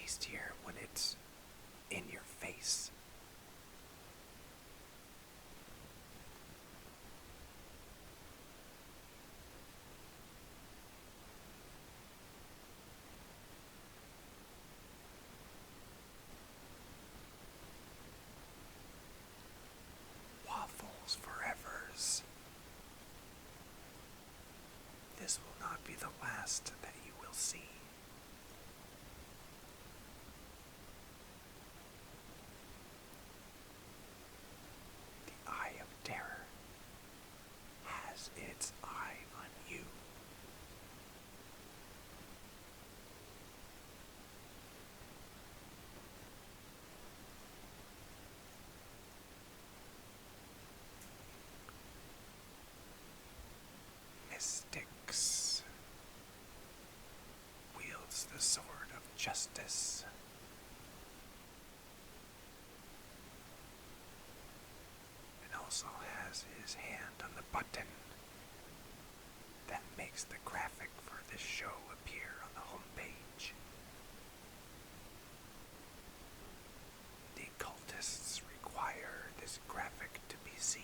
tastier when it's in your face. Waffles forevers. This will not be the last that you will see. The eye of terror has its eye on you. Mystics wields the sword of justice. And also has his hand on the button that makes the graphic for this show appear on the homepage. The cultists require this graphic to be seen.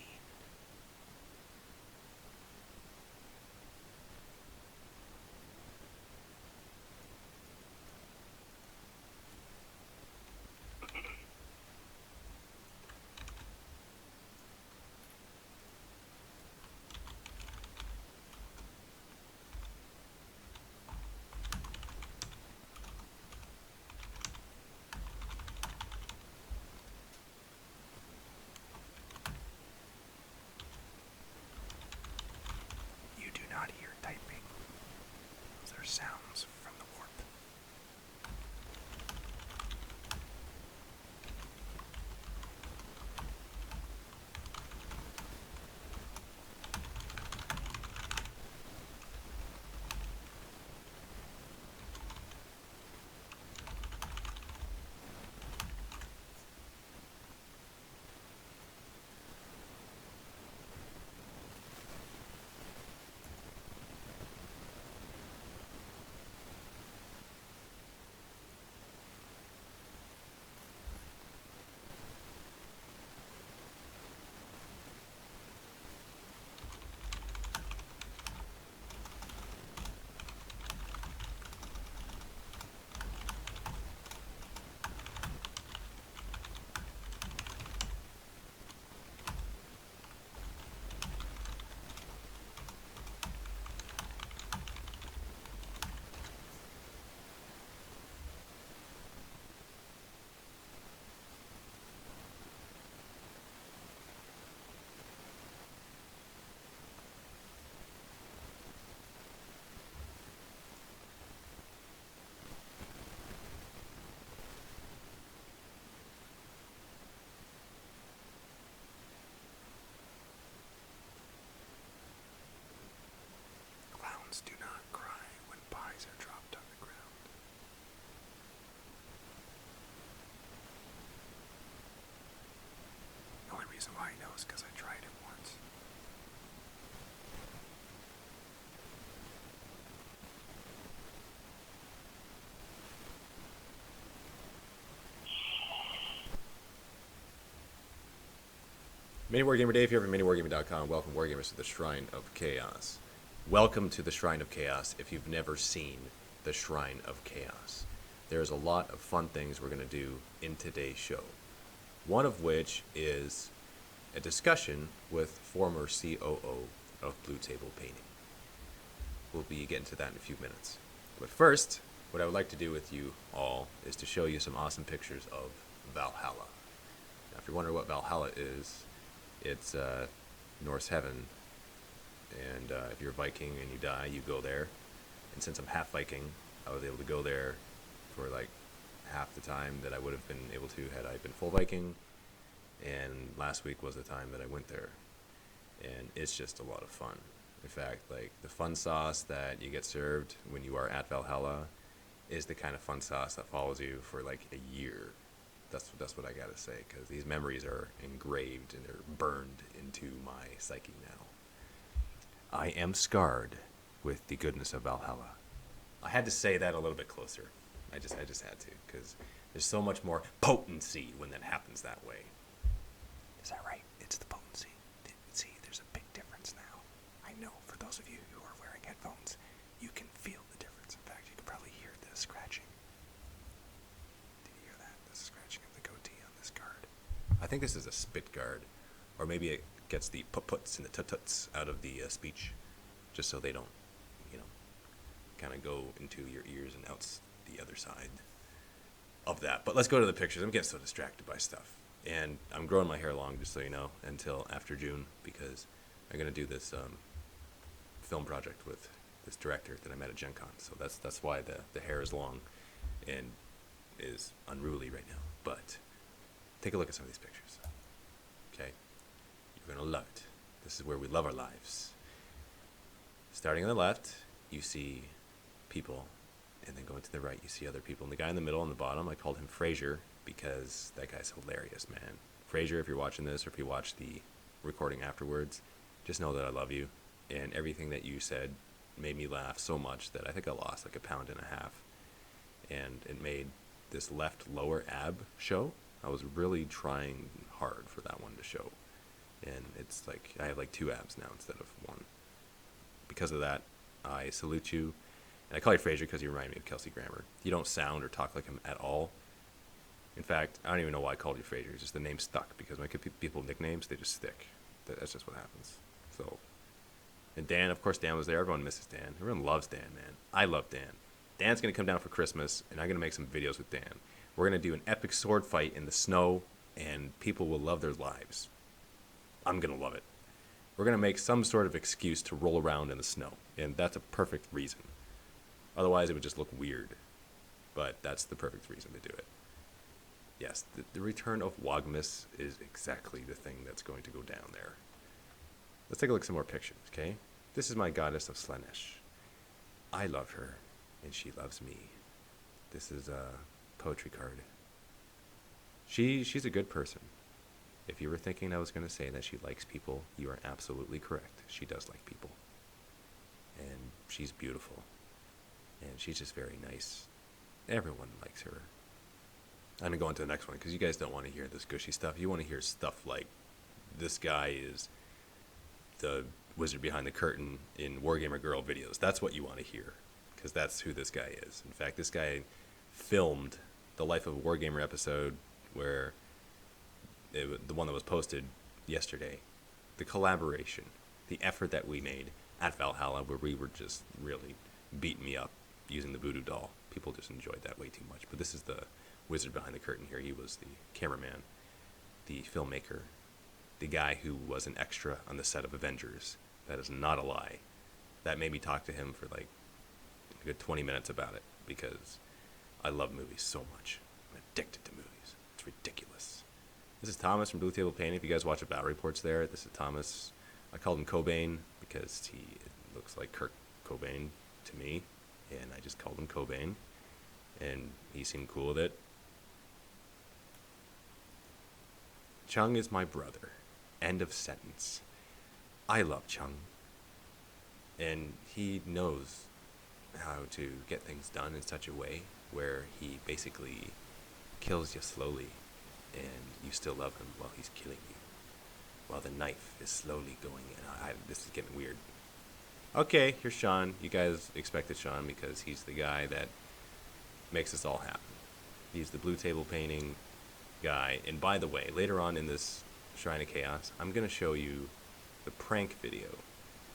You do not hear typing. Those are sounds from the warp. Clowns do not cry when pies are dropped on the ground. The only reason why I know is because I tried it once. MiniWarGamer Dave here from MiniWarGaming.com. Welcome, Wargamers, to the Shrine of Chaos. Welcome to the Shrine of Chaos if you've never seen the Shrine of Chaos. There's a lot of fun things we're going to do in today's show. One of which is a discussion with former C.O.O. of Blue Table Painting. We'll be getting to that in a few minutes. But first, what I would like to do with you all is to show you some awesome pictures of Valhalla. Now, if you're wondering what Valhalla is, it's Norse heaven, and if you're a Viking and you die, you go there. And since I'm half Viking, I was able to go there for like half the time that I would have been able to had I been full Viking. And last week was the time that I went there, and it's just a lot of fun. In fact, like the fun sauce that you get served when you are at Valhalla is the kind of fun sauce that follows you for like a year. That's what I gotta say, because these memories are engraved and they're burned into my psyche now. I am scarred with the goodness of Valhalla. I had to say that a little bit closer. I just had to, because there's so much more potency when that happens that way. Is that right? It's the potency. See, there's a big difference now. I know for those of you who are wearing headphones, you can feel the difference. In fact, you can probably hear the scratching. Did you hear that? The scratching of the goatee on this guard. I think this is a spit guard, or maybe it gets the puts and the tuts out of the speech, just so they don't, kind of go into your ears and out the other side of that. But let's go to the pictures. I'm getting so distracted by stuff. And I'm growing my hair long, just so you know, until after June, because I'm going to do this film project with this director that I met at Gen Con. So that's why the hair is long and is unruly right now. But take a look at some of these pictures. Okay? You're going to love it. This is where we love our lives. Starting on the left, you see people, and then going to the right, you see other people. And the guy in the middle on the bottom, I called him Frazier, because that guy's hilarious, man. Frazier, if you're watching this, or if you watch the recording afterwards, just know that I love you. And everything that you said made me laugh so much that I think I lost like 1.5 pounds. And it made this left lower ab show. I was really trying hard for that one to show. And it's like, I have like 2 abs now instead of 1. Because of that, I salute you. And I call you Frazier because you remind me of Kelsey Grammer. You don't sound or talk like him at all. In fact, I don't even know why I called you Frazier. It's just the name stuck, because when I give people nicknames, they just stick. That's just what happens. So, and Dan, of course, Dan was there. Everyone misses Dan. Everyone loves Dan, man. I love Dan. Dan's going to come down for Christmas, and I'm going to make some videos with Dan. We're going to do an epic sword fight in the snow, and people will love their lives. I'm going to love it. We're going to make some sort of excuse to roll around in the snow, and that's a perfect reason. Otherwise, it would just look weird. But that's the perfect reason to do it. Yes, the return of Warboss is exactly the thing that's going to go down there. Let's take a look at some more pictures, okay? This is my goddess of Slanesh. I love her, and she loves me. This is a poetry card. She's a good person. If you were thinking I was going to say that she likes people, you are absolutely correct. She does like people. And she's beautiful. And she's just very nice. Everyone likes her. I'm going to go on to the next one, because you guys don't want to hear this gushy stuff. You want to hear stuff like, this guy is the wizard behind the curtain in Wargamer Girl videos. That's what you want to hear, because that's who this guy is. In fact, this guy filmed the Life of a Wargamer episode, where the one that was posted yesterday. The collaboration, the effort that we made at Valhalla, where we were just really beating me up using the voodoo doll. People just enjoyed that way too much. But this is the wizard behind the curtain here. He was the cameraman, the filmmaker, the guy who was an extra on the set of Avengers. That is not a lie. That made me talk to him for like a good 20 minutes about it, because I love movies so much. I'm addicted to movies. It's ridiculous. This is Thomas from Blue Table Painting. If you guys watch the Battle Reports there, this is Thomas. I called him Cobain because he looks like Kurt Cobain to me, and I just called him Cobain, and he seemed cool with it. Chung is my brother. End of sentence. I love Chung, and he knows how to get things done in such a way where he basically kills you slowly, and you still love him while he's killing you, while the knife is slowly going in. This is getting weird. Okay, here's Sean. You guys expected Sean because he's the guy that makes this all happen. He's the Blue Table Painting guy. And by the way, later on in this Shrine of Chaos, I'm going to show you the prank video.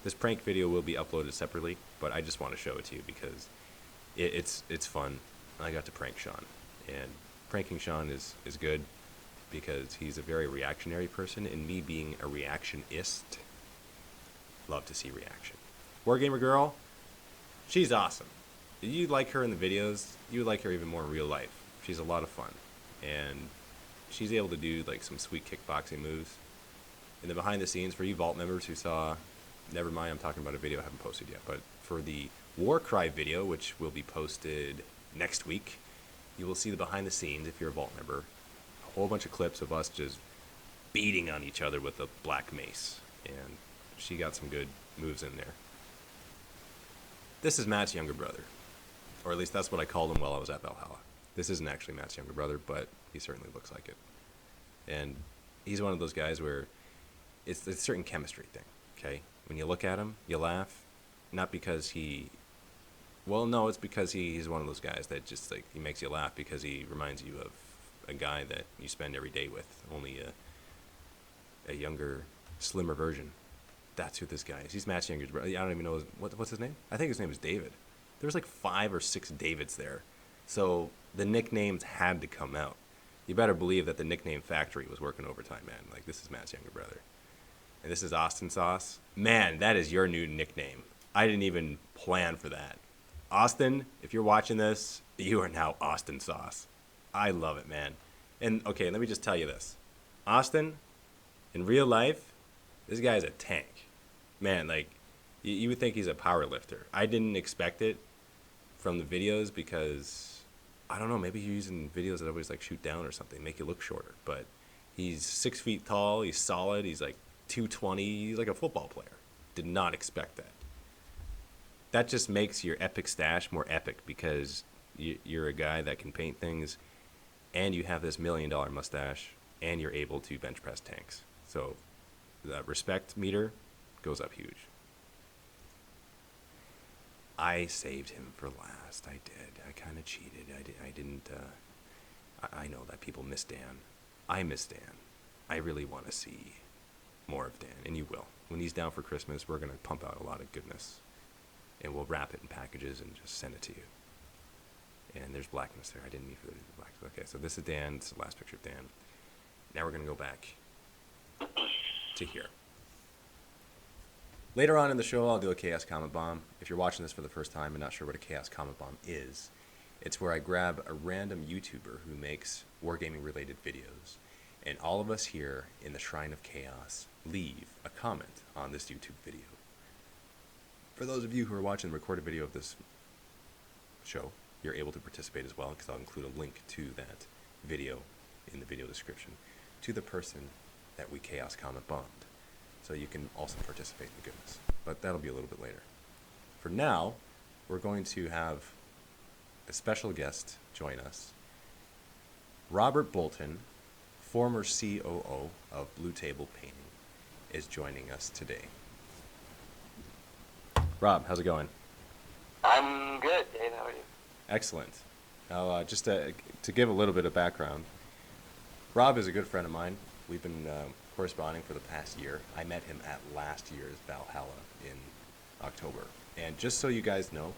This prank video will be uploaded separately, but I just want to show it to you because it's fun. I got to prank Sean, and pranking Sean is good because he's a very reactionary person, and me being a reactionist, love to see reaction. Wargamer Girl, she's awesome. You like her in the videos, you would like her even more in real life. She's a lot of fun, and she's able to do like some sweet kickboxing moves. In the behind the scenes, for you Vault members who saw, never mind, I'm talking about a video I haven't posted yet, but for the Warcry video, which will be posted next week, you will see the behind the scenes if you're a Vault member. A whole bunch of clips of us just beating on each other with a black mace, and she got some good moves in there. This is Matt's younger brother. Or at least that's what I called him while I was at Valhalla. This isn't actually Matt's younger brother, but he certainly looks like it. And he's one of those guys where it's a certain chemistry thing, okay? When you look at him, you laugh, not because he... Well, no, it's because he's one of those guys that just, like, he makes you laugh because he reminds you of a guy that you spend every day with, only a younger, slimmer version. That's who this guy is. He's Matt's younger brother. I don't even know what's his name? I think his name is David. There was like 5 or 6 Davids there. So the nicknames had to come out. You better believe that the nickname factory was working overtime, man. Like, this is Matt's younger brother. And this is Austin Sauce. Man, that is your new nickname. I didn't even plan for that. Austin, if you're watching this, you are now Austin Sauce. I love it, man. And, okay, let me just tell you this. Austin, in real life, this guy's a tank. Man, like, you would think he's a power lifter. I didn't expect it from the videos because, I don't know, maybe you're using videos that always, like, shoot down or something, make you look shorter. But he's 6 feet tall, he's solid, he's, like, 220, he's like a football player. Did not expect that. That just makes your epic stash more epic because you're a guy that can paint things and you have this $1 million mustache and you're able to bench press tanks. So the respect meter goes up huge. I saved him for last. I did. I kind of cheated. I didn't. I know that people miss Dan. I miss Dan. I really want to see more of Dan, and you will. When he's down for Christmas, we're going to pump out a lot of goodness, and we'll wrap it in packages and just send it to you. And there's blackness there. I didn't mean for there to be blackness. Okay, so this is Dan. This is the last picture of Dan. Now we're going to go back to here. Later on in the show, I'll do a Chaos Comment Bomb. If you're watching this for the first time and not sure what a Chaos Comment Bomb is, it's where I grab a random YouTuber who makes wargaming-related videos, and all of us here in the Shrine of Chaos leave a comment on this YouTube video. For those of you who are watching the recorded video of this show, you're able to participate as well, because I'll include a link to that video in the video description to the person that we Chaos Comment Bombed. So you can also participate in the goodness. But that'll be a little bit later. For now, we're going to have a special guest join us. Robert Bolton, former C.O.O. of Blue Table Painting, is joining us today. Rob, how's it going? I'm good, Dave. How are you? Excellent. Now, just to give a little bit of background, Rob is a good friend of mine. We've been corresponding for the past year. I met him at last year's Valhalla in October. And just so you guys know,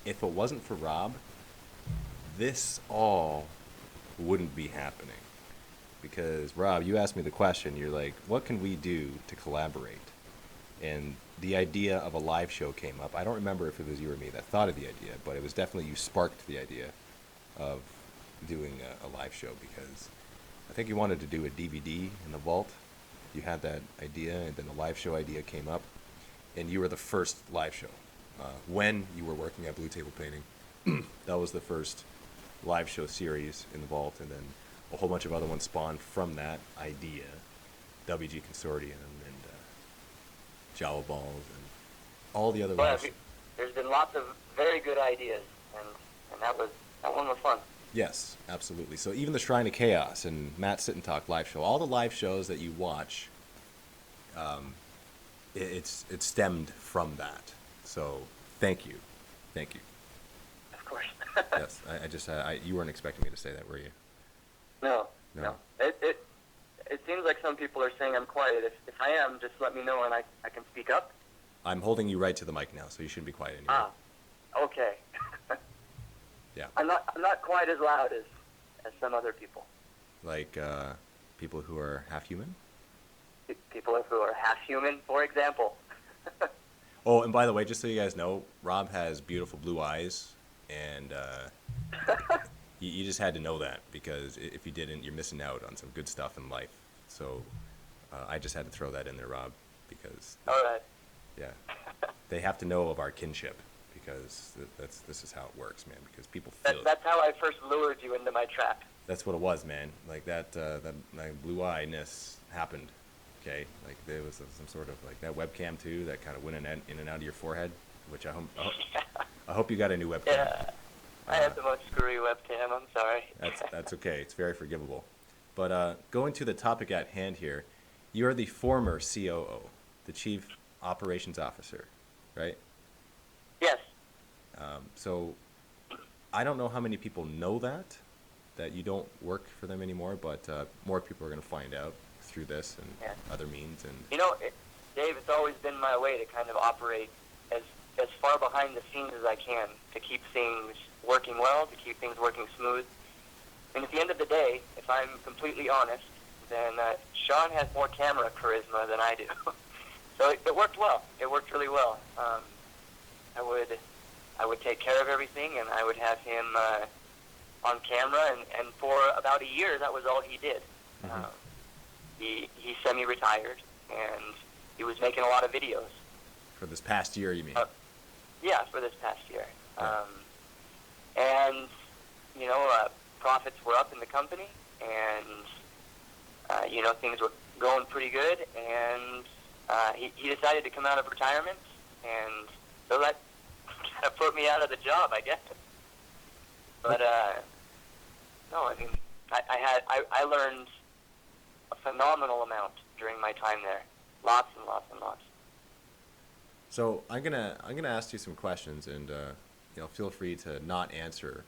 if it wasn't for Rob, this all wouldn't be happening. Because, Rob, you asked me the question, you're like, what can we do to collaborate? And the idea of a live show came up. I don't remember if it was you or me that thought of the idea, but it was definitely you sparked the idea of doing a live show, because I think you wanted to do a DVD in the vault. You had that idea, and then the live show idea came up, and you were the first live show. When you were working at Blue Table Painting, that was the first live show series in the vault, and then a whole bunch of other ones spawned from that idea. WG Consortium and Java Balls and all the other ones. There's been lots of very good ideas, and that one was fun. Yes, absolutely. So even the Shrine of Chaos and Matt Sit and Talk live show, all the live shows that you watch, it's stemmed from that. So thank you. Of course. Yes, I just you weren't expecting me to say that, were you? No. It seems like some people are saying I'm quiet. If I am, just let me know and I can speak up. I'm holding you right to the mic now, so you shouldn't be quiet anymore. Okay. Yeah. I'm not quite as loud as some other people. Like people who are half human? People who are half human, for example. Oh, and by the way, just so you guys know, Rob has beautiful blue eyes, and you just had to know that, because if you didn't, you're missing out on some good stuff in life. So I just had to throw that in there, Rob, because All right. Yeah, they have to know of our kinship, because this is how it works, man. Because people feel that's how I first lured you into my trap. That's what it was, man. Like that blue-eyedness happened. Okay, like there was some sort of like that webcam too that kind of went in and out of your forehead, which I I hope you got a new webcam. Yeah, I had the most screwy webcam. I'm sorry. That's okay. It's very forgivable. But going to the topic at hand here, you're the former COO, the Chief Operations Officer, right? Yes. So I don't know how many people know that you don't work for them anymore, but more people are going to find out through this and other means. And You know, Dave, it's always been my way to kind of operate as far behind the scenes as I can to keep things working well, to keep things working smooth. And at the end of the day, if I'm completely honest, then Sean has more camera charisma than I do. So it worked well. It worked really well. I would take care of everything, and I would have him on camera. And for about a year, that was all he did. Mm-hmm. He semi-retired, and he was making a lot of videos. for this past year, you mean? Yeah, for this past year. Yeah. And, you know, profits were up in the company, and, you know, things were going pretty good, and he decided to come out of retirement, and so that kind of put me out of the job, I guess. But, no, I mean, I learned a phenomenal amount during my time there. Lots and lots and lots. So I'm gonna ask you some questions, and you know, feel free to not answer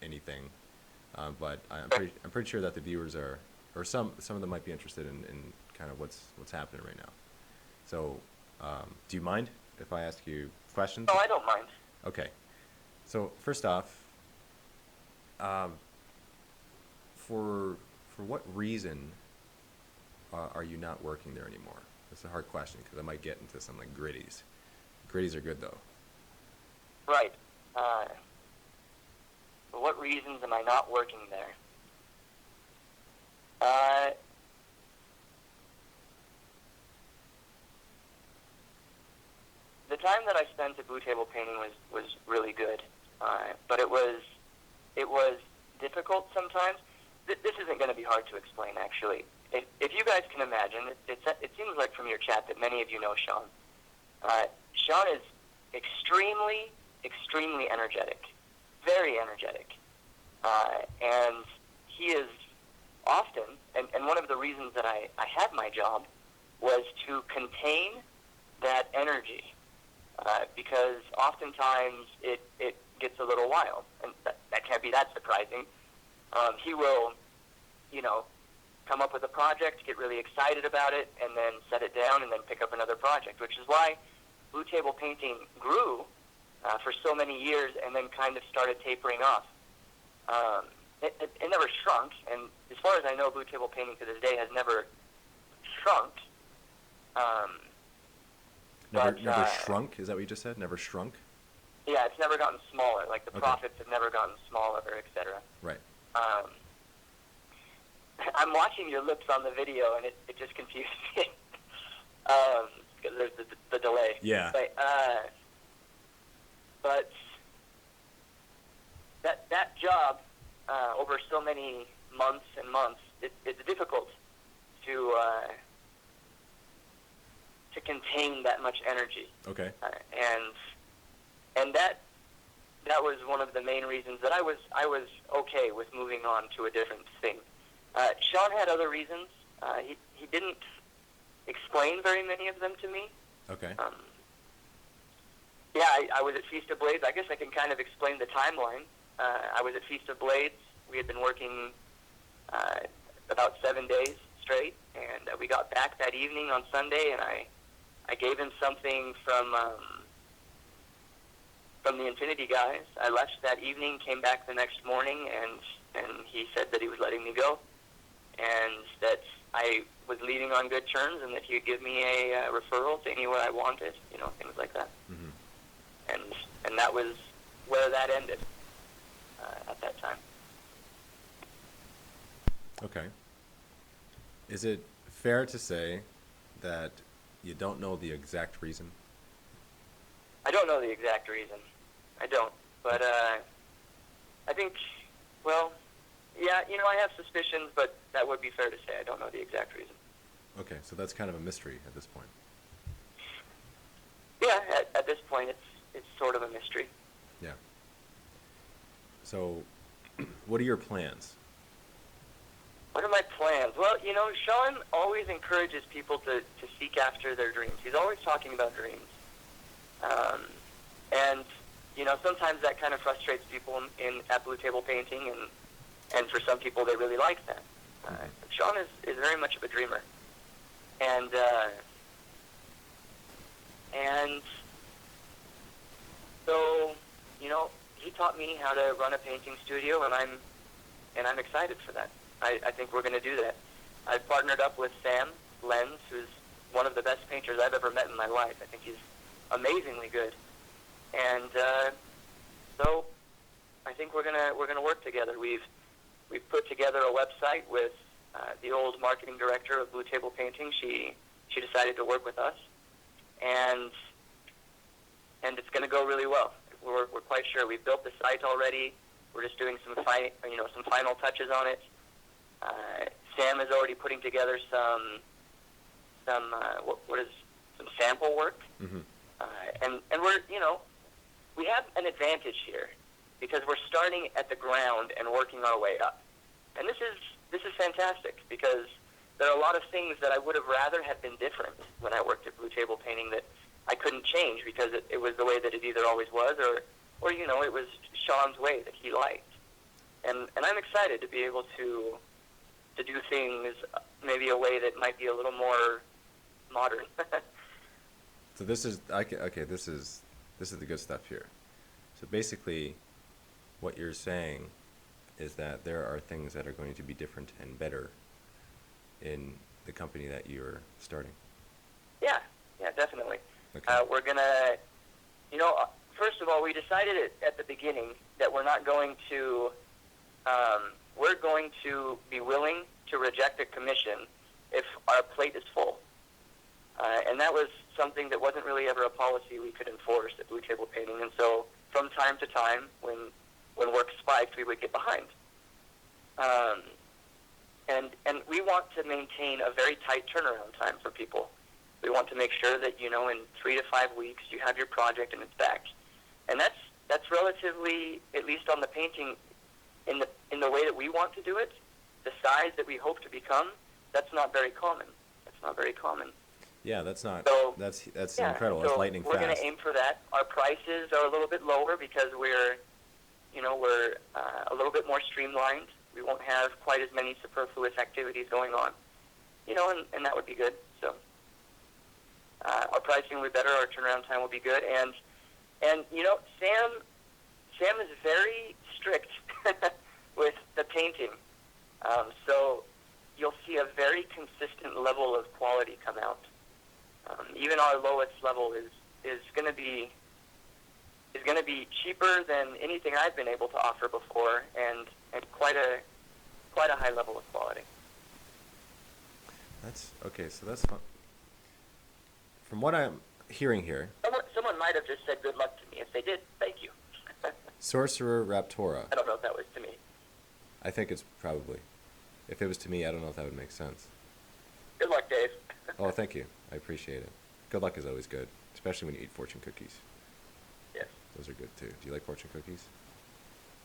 anything. But I'm pretty sure that the viewers are, or some of them might be interested in kind of what's happening right now. So, do you mind if I ask you questions? No, I don't mind. Okay. So first off, for what reason are you not working there anymore? That's a hard question because I might get into some like gritties. Gritties are good though. Right. For what reasons am I not working there? The time that I spent at Blue Table Painting was really good, but it was difficult sometimes. This isn't going to be hard to explain, actually. If you guys can imagine, it seems like from your chat that many of you know Sean. Sean is extremely, extremely energetic, very energetic, and he is often, and one of the reasons that I had my job was to contain that energy, because oftentimes it gets a little wild, and that can't be that surprising. He will, you know, come up with a project, get really excited about it, and then set it down and then pick up another project, which is why Blue Table Painting grew for so many years and then kind of started tapering off. It never shrunk, and as far as I know, Blue Table Painting to this day has never shrunk. Never shrunk? Is that what you just said? Never shrunk? Yeah, it's never gotten smaller. Like the Okay. profits have never gotten smaller, etc. Right. I'm watching your lips on the video, and it just confused me. Because there's the delay. Yeah. But that job, over so many months and months, it's difficult to contain that much energy. Okay. And that was one of the main reasons that I was okay with moving on to a different thing. Sean had other reasons. He didn't explain very many of them to me. Okay. Yeah, I was at Feast of Blades. I guess I can kind of explain the timeline. I was at Feast of Blades. We had been working about 7 days straight, and we got back that evening on Sunday, and I gave him something from the Infinity guys. I left that evening, came back the next morning, and he said that he was letting me go, and that I was leaving on good terms, and that he would give me a referral to anywhere I wanted, you know, things like that. Mm-hmm. And that was where that ended at that time. Okay. Is it fair to say that you don't know the exact reason? I don't know the exact reason. I don't. But I think, well, yeah, you know, I have suspicions, but that would be fair to say. I don't know the exact reason. Okay, so that's kind of a mystery at this point. Yeah, at this point, it's sort of a mystery. Yeah. So, what are your plans? What are my plans? Well, Sean always encourages people to seek after their dreams. He's always talking about dreams. And, sometimes that kind of frustrates people at Blue Table Painting, and for some people, they really like that. Sean is very much of a dreamer. And so, he taught me how to run a painting studio, and I'm excited for that. I think we're going to do that. I've partnered up with Sam Lenz, who's one of the best painters I've ever met in my life. I think he's amazingly good, and so I think we're gonna work together. We've put together a website with the old marketing director of Blue Table Painting. She decided to work with us, and it's going to go really well. We're quite sure. We've built the site already. We're just doing some final touches on it. Sam is already putting together some sample work, and we're we have an advantage here because we're starting at the ground and working our way up, and this is fantastic because there are a lot of things that I would have rather have been different when I worked at Blue Table Painting that I couldn't change because it was the way that it either always was or it was Sean's way that he liked, and I'm excited to be able to do things maybe a way that might be a little more modern. So this is okay. This is the good stuff here. So basically, what you're saying is that there are things that are going to be different and better in the company that you're starting. Yeah, definitely. Okay. We're gonna, first of all, we decided at the beginning that we're not going to, we're going to be willing to reject a commission if our plate is full. And that was something that wasn't really ever a policy we could enforce at Blue Table Painting. And so from time to time, when work spiked, we would get behind. And we want to maintain a very tight turnaround time for people. We want to make sure that, in 3 to 5 weeks, you have your project and it's back. And that's relatively, at least on the painting, in the way that we want to do it, the size that we hope to become, that's not very common. Yeah, that's not. So, that's yeah, incredible. So that's lightning we're fast. We're going to aim for that. Our prices are a little bit lower because we're a little bit more streamlined. We won't have quite as many superfluous activities going on, and that would be good. So our pricing will be better. Our turnaround time will be good. And Sam is very strict with the painting. So you'll see a very consistent level of quality come out. Even our lowest level is going to be cheaper than anything I've been able to offer before, and quite a high level of quality. That's okay. So that's fun. From what I'm hearing here, someone might have just said good luck to me. If they did, thank you. Sorcerer Raptora. I don't know if that was to me. I think it's probably. If it was to me, I don't know if that would make sense. Good luck, Dave. Oh, thank you. I appreciate it. Good luck is always good, especially when you eat fortune cookies. Yes. Those are good, too. Do you like fortune cookies?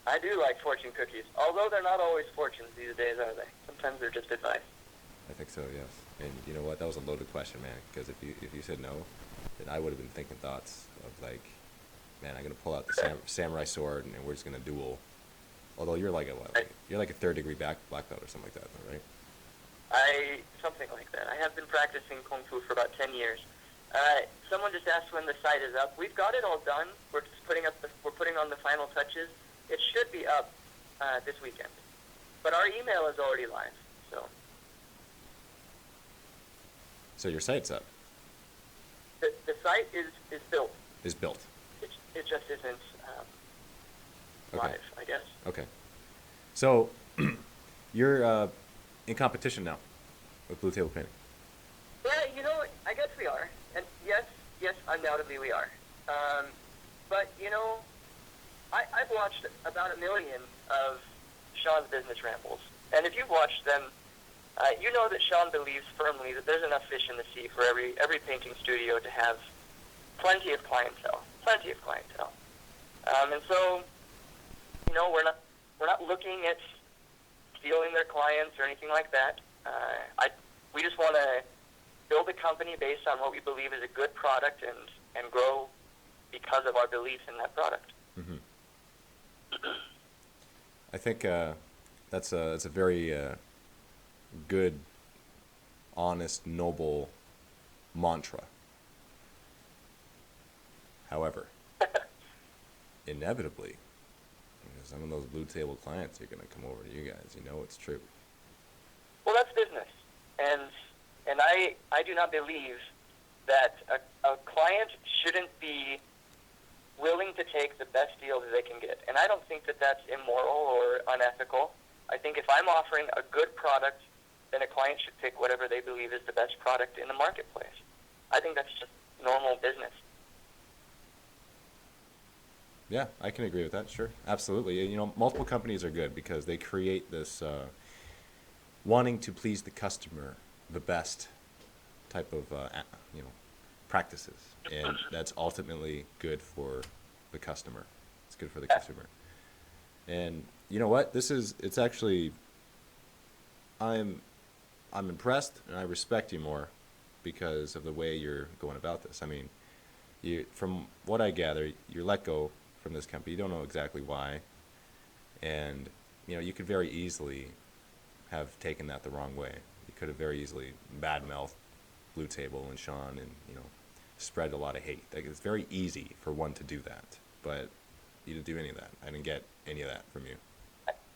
I do like fortune cookies, although they're not always fortunes these days, are they? Sometimes they're just advice. I think so, yes. And you know what? That was a loaded question, man, because if you said no, then I would have been thinking thoughts of like, man, I'm going to pull out the samurai sword and we're just going to duel. Although you're like you're like a third-degree black belt or something like that, though, right? Something like that. I have been practicing Kung Fu for about 10 years. Someone just asked when the site is up. We've got it all done. We're just putting on the final touches. It should be up this weekend. But our email is already live, so. So your site's up. The site is built. Is built. It just isn't Okay. live, I guess. Okay. So you're in competition now with Blue Table Painting. Yeah, I guess we are. And yes, undoubtedly we are. But, I've watched about 1 million of Sean's business rambles. And if you've watched them, you know that Sean believes firmly that there's enough fish in the sea for every painting studio to have plenty of clientele. And so, we're not looking at stealing their clients or anything like that. We just want to build a company based on what we believe is a good product and grow because of our beliefs in that product. Mm-hmm. I think that's a very good, honest, noble mantra. However, inevitably, some of those blue table clients are going to come over to you guys. You know it's true. Well, that's business, and I do not believe that a client shouldn't be willing to take the best deal that they can get. And I don't think that that's immoral or unethical. I think if I'm offering a good product, then a client should pick whatever they believe is the best product in the marketplace. I think that's just normal business. Yeah, I can agree with that. Sure, absolutely. Multiple companies are good because they create this wanting to please the customer, the best type of practices, and that's ultimately good for the customer. It's good for the consumer. And you know what? It's actually, I'm impressed and I respect you more because of the way you're going about this. I mean, from what I gather, you're let go from this company. You don't know exactly why, and you could very easily have taken that the wrong way. You could have very easily badmouthed Blue Table and Sean and spread a lot of hate. Like, it's very easy for one to do that, but you didn't do any of that. I didn't get any of that from you.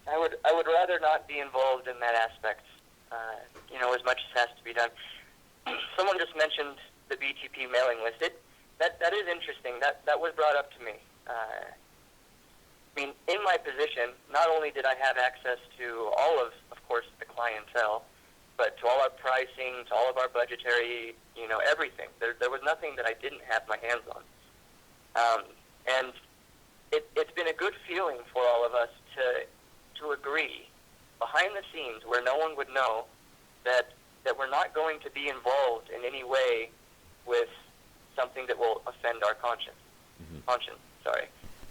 I would rather not be involved in that aspect, as much as has to be done. Someone just mentioned the BTP mailing list. That is interesting. That was brought up to me. In my position, not only did I have access to all of course, the clientele, but to all our pricing, to all of our budgetary, everything. There was nothing that I didn't have my hands on. And it's been a good feeling for all of us to agree behind the scenes where no one would know that we're not going to be involved in any way with something that will offend our conscience. Mm-hmm. Sorry.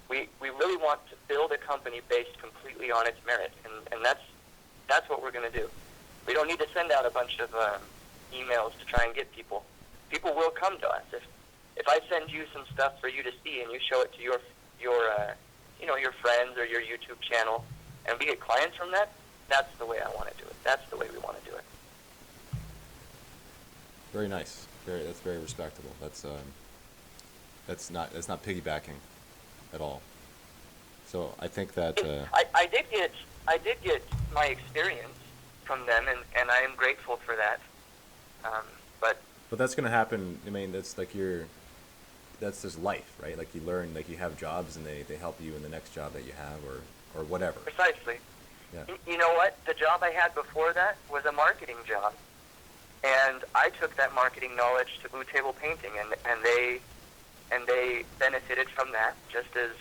We really want to build a company based completely on its merit, and that's what we're going to do. We don't need to send out a bunch of emails to try and get people. People will come to us. If I send you some stuff for you to see and you show it to your friends or your YouTube channel, and we get clients from that, that's the way I want to do it. That's the way we want to do it. Very nice. That's very respectable. That's not piggybacking at all. So I think that I did get my experience from them, and I am grateful for that. But that's going to happen. I mean, that's just life, right? Like, you learn, like, you have jobs and they help you in the next job that you have or whatever. Precisely. Yeah. You know what? The job I had before that was a marketing job, and I took that marketing knowledge to Blue Table Painting, and they benefited from that, just as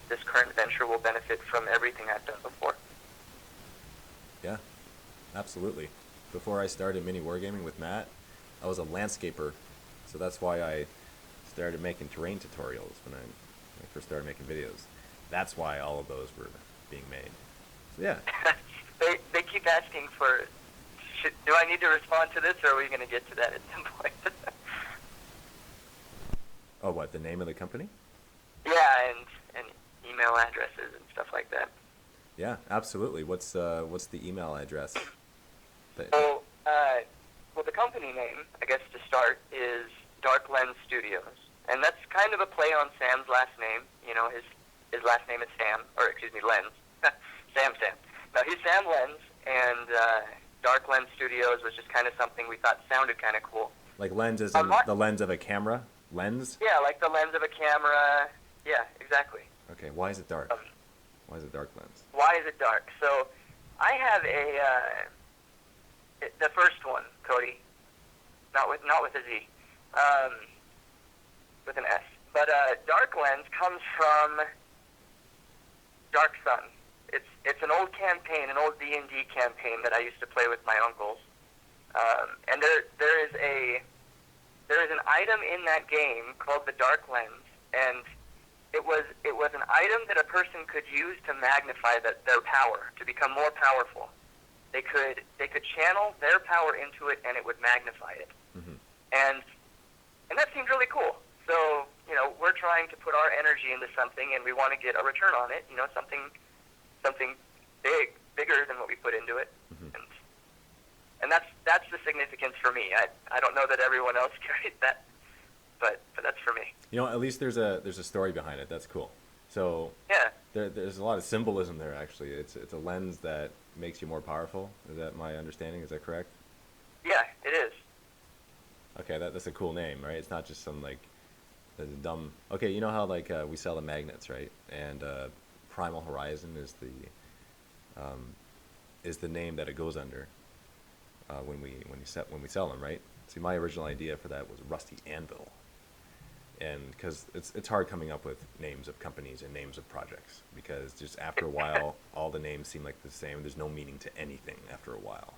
this current venture will benefit from everything I've done before. Yeah, absolutely. Before I started MiniWarGaming with Matt, I was a landscaper, so that's why I started making terrain tutorials when I first started making videos. That's why all of those were being made. So yeah. They keep asking for, do I need to respond to this, or are we going to get to that at some point? Oh, what, the name of the company? Yeah, and email addresses and stuff like that. Yeah, absolutely. What's the email address? Well, the company name, I guess to start, is Dark Lens Studios, and that's kind of a play on Sam's last name. His last name is Sam, or excuse me, Lens. Sam. No, he's Sam Lens, and Dark Lens Studios was just kind of something we thought sounded kind of cool. Like lens is in the lens of a camera? Lens? Yeah, like the lens of a camera. Yeah, exactly. Okay, why is it dark? Why is it dark lens? Why is it dark? So, I have the first one, Cody, not with a Z, with an S. But dark lens comes from Dark Sun. It's an old campaign, an old D&D campaign that I used to play with my uncles. And there there is an item in that game called the Dark Lens, and it was an item that a person could use to magnify their power, to become more powerful. They could channel their power into it, and it would magnify it. Mm-hmm. And that seemed really cool. So, we're trying to put our energy into something, and we want to get a return on it. Something bigger than what we put into it. Mm-hmm. And that's the significance for me. I don't know that everyone else carries that, but that's for me. At least there's a story behind it. That's cool. So Yeah. there's a lot of symbolism there. Actually, it's a lens that makes you more powerful. Is that my understanding? Is that correct? Yeah, it is. Okay, that's a cool name, right? It's not just some the dumb. Okay, you know how we sell the magnets, right? And Primal Horizon is the name that it goes under when we sell them, right? See, my original idea for that was Rusty Anvil, and because it's hard coming up with names of companies and names of projects, because just after a while all the names seem like the same. There's no meaning to anything after a while.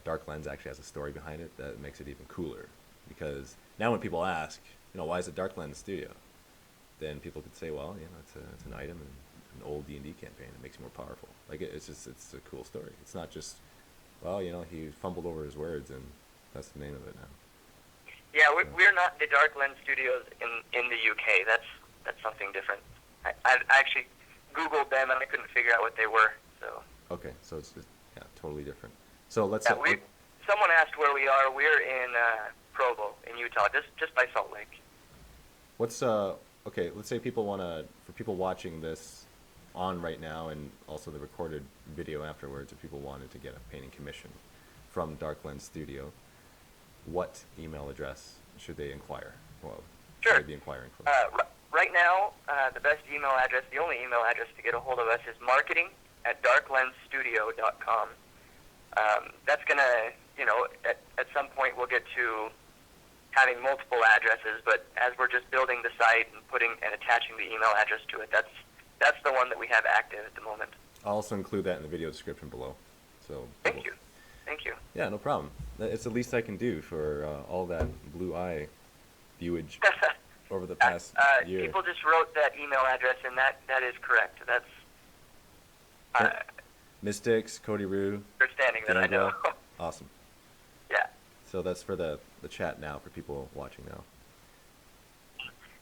Dark Lens actually has a story behind it that makes it even cooler, because now when people ask, why is it Dark Lens Studio, then people could say, well, it's an item in an old D&D campaign. It makes you more powerful. It's a cool story. It's not just, well, he fumbled over his words and that's the name of it now. Yeah, we're not the Dark Lens Studios in the UK. That's something different. I actually Googled them and I couldn't figure out what they were. So. Okay, so it's totally different. So let's. Yeah, someone asked where we are. We're in Provo, in Utah, just by Salt Lake. What's okay? Let's say for people watching this on right now, and also the recorded video afterwards, if people wanted to get a painting commission from Dark Lens Studio, what email address should they inquire? Well, sure. Should they be inquiring for? Right now, the best email address, the only email address to get a hold of us is marketing@darklensstudio.com. That's going to, at some point we'll get to having multiple addresses, but as we're just building the site and attaching the email address to it, that's the one that we have active at the moment. I'll also include that in the video description below. So Thank you. Yeah, no problem. It's the least I can do for all that blue eye viewage over the past year. People just wrote that email address, and that is correct. That's Mystics, Cody Rue. Understanding that, I know. Awesome. Yeah. So that's for the chat now, for people watching now.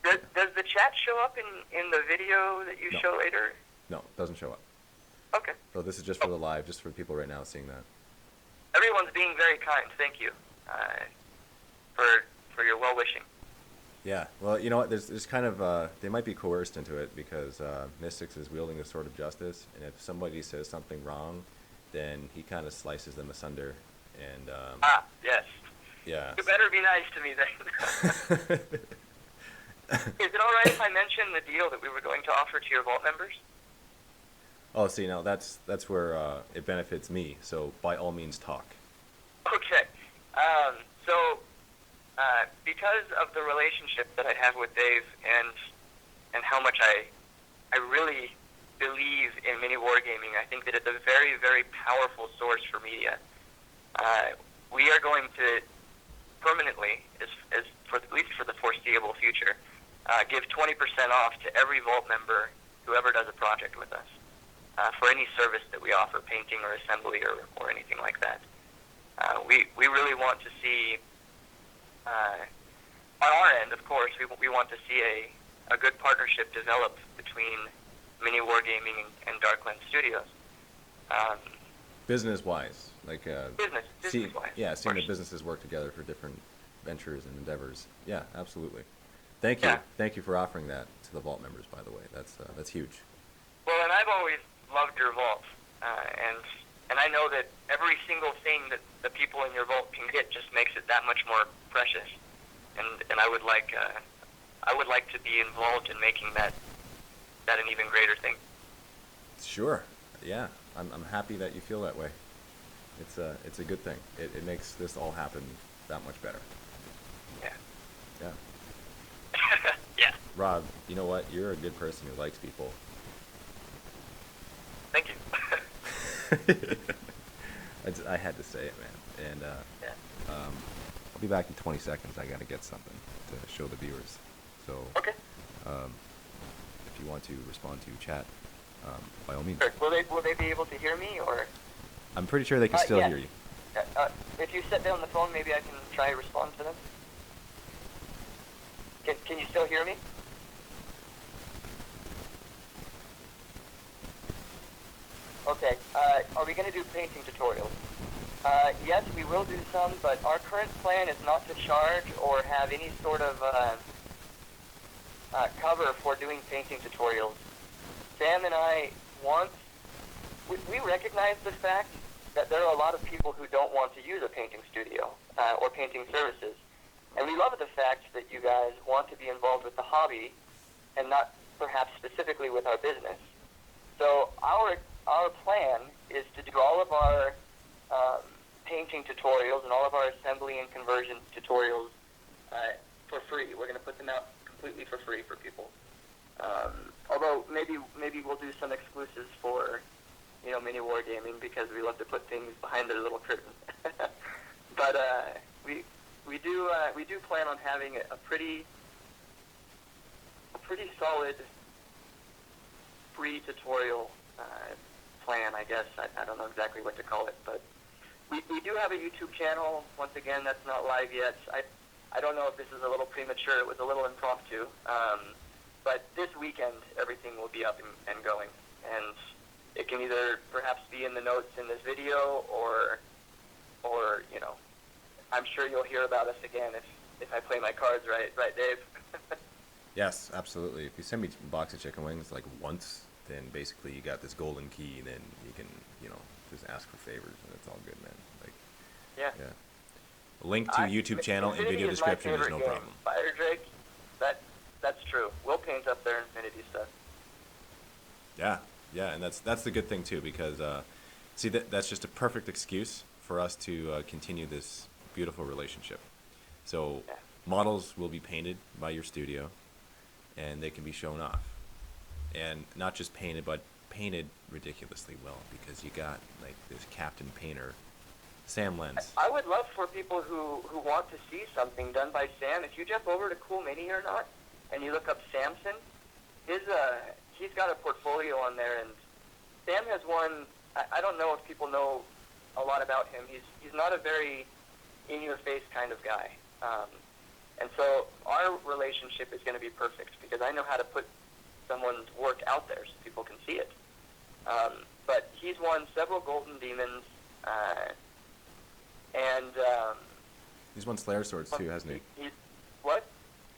Does the chat show up in the video that you show later? No, it doesn't show up. Okay. So this is just for the live, just for people right now seeing that. Everyone's being very kind. Thank you for your well-wishing. Yeah. Well, you know what? There's kind of they might be coerced into it, because Mystics is wielding the sword of justice, and if somebody says something wrong, then he kind of slices them asunder. And yes. Yeah. You better be nice to me then. Is it all right if I mention the deal that we were going to offer to your Vault members? Oh, see, now that's where it benefits me. So by all means, talk. Okay. Because of the relationship that I have with Dave and how much I really believe in MiniWarGaming, I think that it's a very, very powerful source for media. We are going to permanently, at least for the foreseeable future, give 20% off to every Vault member who ever does a project with us for any service that we offer, painting or assembly or anything like that. We really want to see, on our end, of course, we want to see a good partnership develop between MiniWarGaming and Dark Lens Studios. Business-wise, business-wise. Yeah, seeing the businesses work together for different ventures and endeavors. Yeah, absolutely. Thank you. Yeah. Thank you for offering that to the Vault members, by the way. That's huge. Well, and I've always loved your Vault, and I know that every single thing that the people in your Vault can get just makes it that much more precious. And I would like to be involved in making that an even greater thing. Sure. Yeah. I'm happy that you feel that way. It's a good thing. It makes this all happen that much better. Yeah. Yeah. Yeah. Rob, you know what? You're a good person who likes people. Thank you. I had to say it, man. And Yeah. I'll be back in 20 seconds. I got to get something to show the viewers. So Okay. if you want to respond to chat, by all means. Sure. Will they be able to hear me, or? I'm pretty sure they can still yes. hear you. If you sit down the phone, maybe I can try to respond to them. Can you still hear me? Okay. Are we going to do painting tutorials? Yes, we will do some, but our current plan is not to charge or have any sort of cover for doing painting tutorials. Sam and I we recognize the fact that there are a lot of people who don't want to use a painting studio or painting services. And we love the fact that you guys want to be involved with the hobby and not perhaps specifically with our business. So our plan is to do all of our painting tutorials and all of our assembly and conversion tutorials for free. We're going to put them out completely for free for people. Although maybe we'll do some exclusives for MiniWarGaming, because we love to put things behind their little curtain. But we do plan on having a pretty solid free tutorial plan, I guess. I don't know exactly what to call it, but we do have a YouTube channel. Once again, that's not live yet. I don't know if this is a little premature. It was a little impromptu. But this weekend, everything will be up and going. And it can either perhaps be in the notes in this video, or I'm sure you'll hear about us again if I play my cards right, Dave? Yes, absolutely. If you send me a box of chicken wings like once, then basically you got this golden key, and then you can, just ask for favors, and it's all good, man. Like, Yeah. A link to YouTube channel in video description is no problem. Fire Drake, that's true. We'll paint up their Infinity stuff. Yeah, and that's the good thing too, because see, that's just a perfect excuse for us to continue this beautiful relationship. So models will be painted by your studio, and they can be shown off, and not just painted, but painted ridiculously well, because you got like this Captain Painter, Sam Lenz. I would love for people who want to see something done by Sam. If you jump over to Cool Mini or not, and you look up Samson, he's got a portfolio on there, and Sam has won. I don't know if people know a lot about him. He's not a very in-your-face kind of guy, and so our relationship is going to be perfect, because I know how to put someone's work out there so people can see it. But he's won several Golden Demons, and He's won Slayer swords too, hasn't he? What?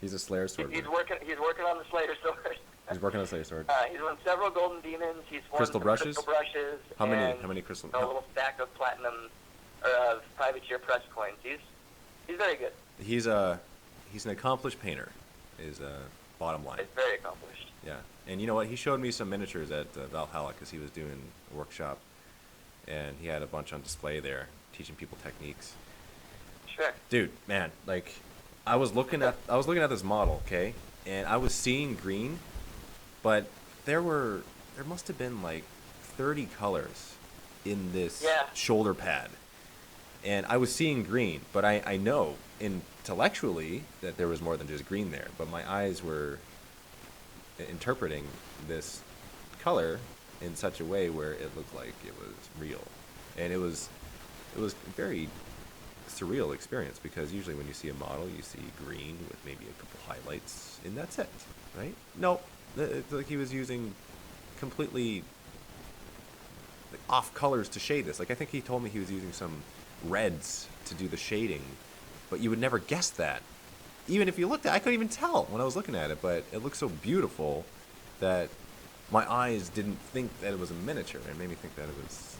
He's a Slayer sword. He's working on the Slayer sword. He's working on Slayer sword. He's won several Golden Demons. He's won Crystal brushes. Crystal brushes. How many crystal? A little stack of platinum or of privateer press coins. He's very good. He's an accomplished painter. Is bottom line. He's very accomplished. Yeah, and you know what? He showed me some miniatures at Valhalla, because he was doing a workshop, and he had a bunch on display there, teaching people techniques. Sure. Dude, man, like, I was looking at this model, okay, and I was seeing green, but there must have been like 30 colors in this shoulder pad, and I was seeing green, but I know intellectually that there was more than just green there, but my eyes were interpreting this color in such a way where it looked like it was real, and it was a very surreal experience, because usually when you see a model, you see green with maybe a couple highlights, and that's it, right? No, it's like he was using completely off colors to shade this. Like, I think he told me he was using some reds to do the shading, but you would never guess that. Even if you looked at it, I couldn't even tell when I was looking at it, but it looked so beautiful that my eyes didn't think that it was a miniature. It made me think that it was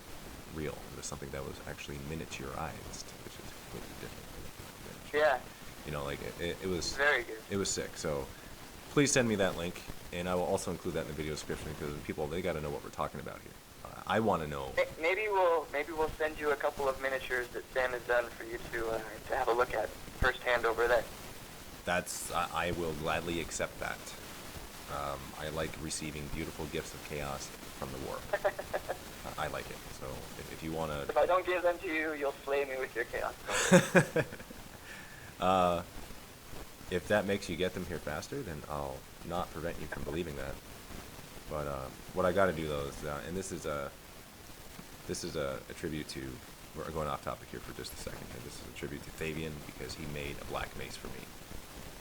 real. It was something that was actually miniaturized, which is completely different. Yeah. You know, like, it was very good. It was sick. So please send me that link, and I will also include that in the video description, because people, they got to know what we're talking about here. I want to know. Maybe we'll send you a couple of miniatures that Sam has done for you to have a look at firsthand over there. I will gladly accept that. I like receiving beautiful gifts of chaos from the war. I like it. So if you want to... If I don't give them to you, you'll slay me with your chaos. If that makes you get them here faster, then I'll not prevent you from believing that. But what I got to do though is, and this is a tribute to. We're going off topic here for just a second. And this is a tribute to Fabian because he made a black mace for me.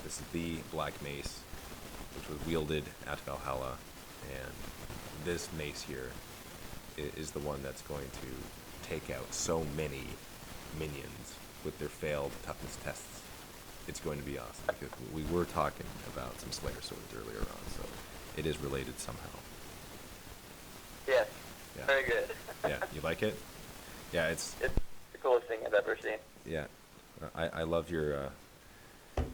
This is the black mace, which was wielded at Valhalla, and this mace here is the one that's going to take out so many minions with their failed toughness tests. It's going to be awesome because we were talking about some Slayer swords earlier on, so it is related somehow. Yes. Yeah. Very good. Yeah, you like it? Yeah, it's the coolest thing I've ever seen. Yeah, I love your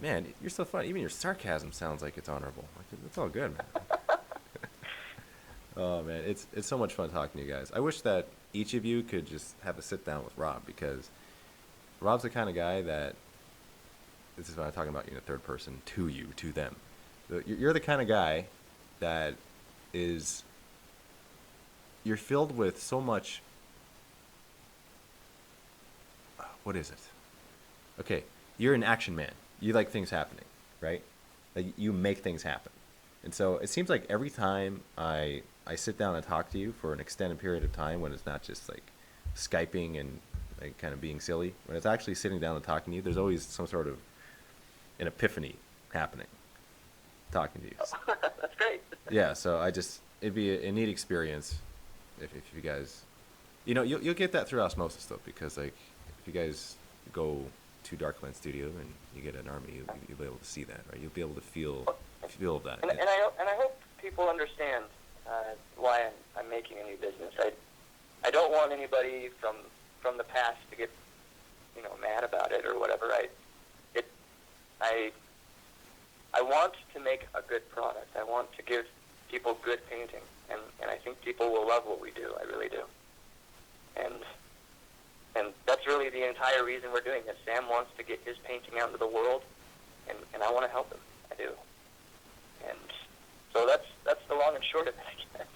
man. You're so fun. Even your sarcasm sounds like it's honorable. Like it's all good, man. Oh man, it's so much fun talking to you guys. I wish that each of you could just have a sit down with Rob because Rob's the kind of guy that. This is when I'm talking about you in the third person to you, to them. You're the kind of guy that is. You're filled with so much. What is it? Okay, you're an action man. You like things happening, right? Like you make things happen. And so it seems like every time I sit down and talk to you for an extended period of time when it's not just like Skyping and like kind of being silly, when it's actually sitting down and talking to you, there's always some sort of an epiphany happening talking to you. Oh, that's great. Yeah, so it'd be a neat experience if you guys, you'll get that through osmosis though, because like if you guys go to Darkland Studio and you get an army, you'll be able to see that, right? You'll be able to feel that. And I hope people understand why I'm making a new business. I don't want anybody from the past to get mad about it or whatever. I want to make a good product. I want to give people good painting, and I think people will love what we do. I really do. And that's really the entire reason we're doing this. Sam wants to get his painting out into the world, and I want to help him. I do. And so that's the long and short of it, I guess.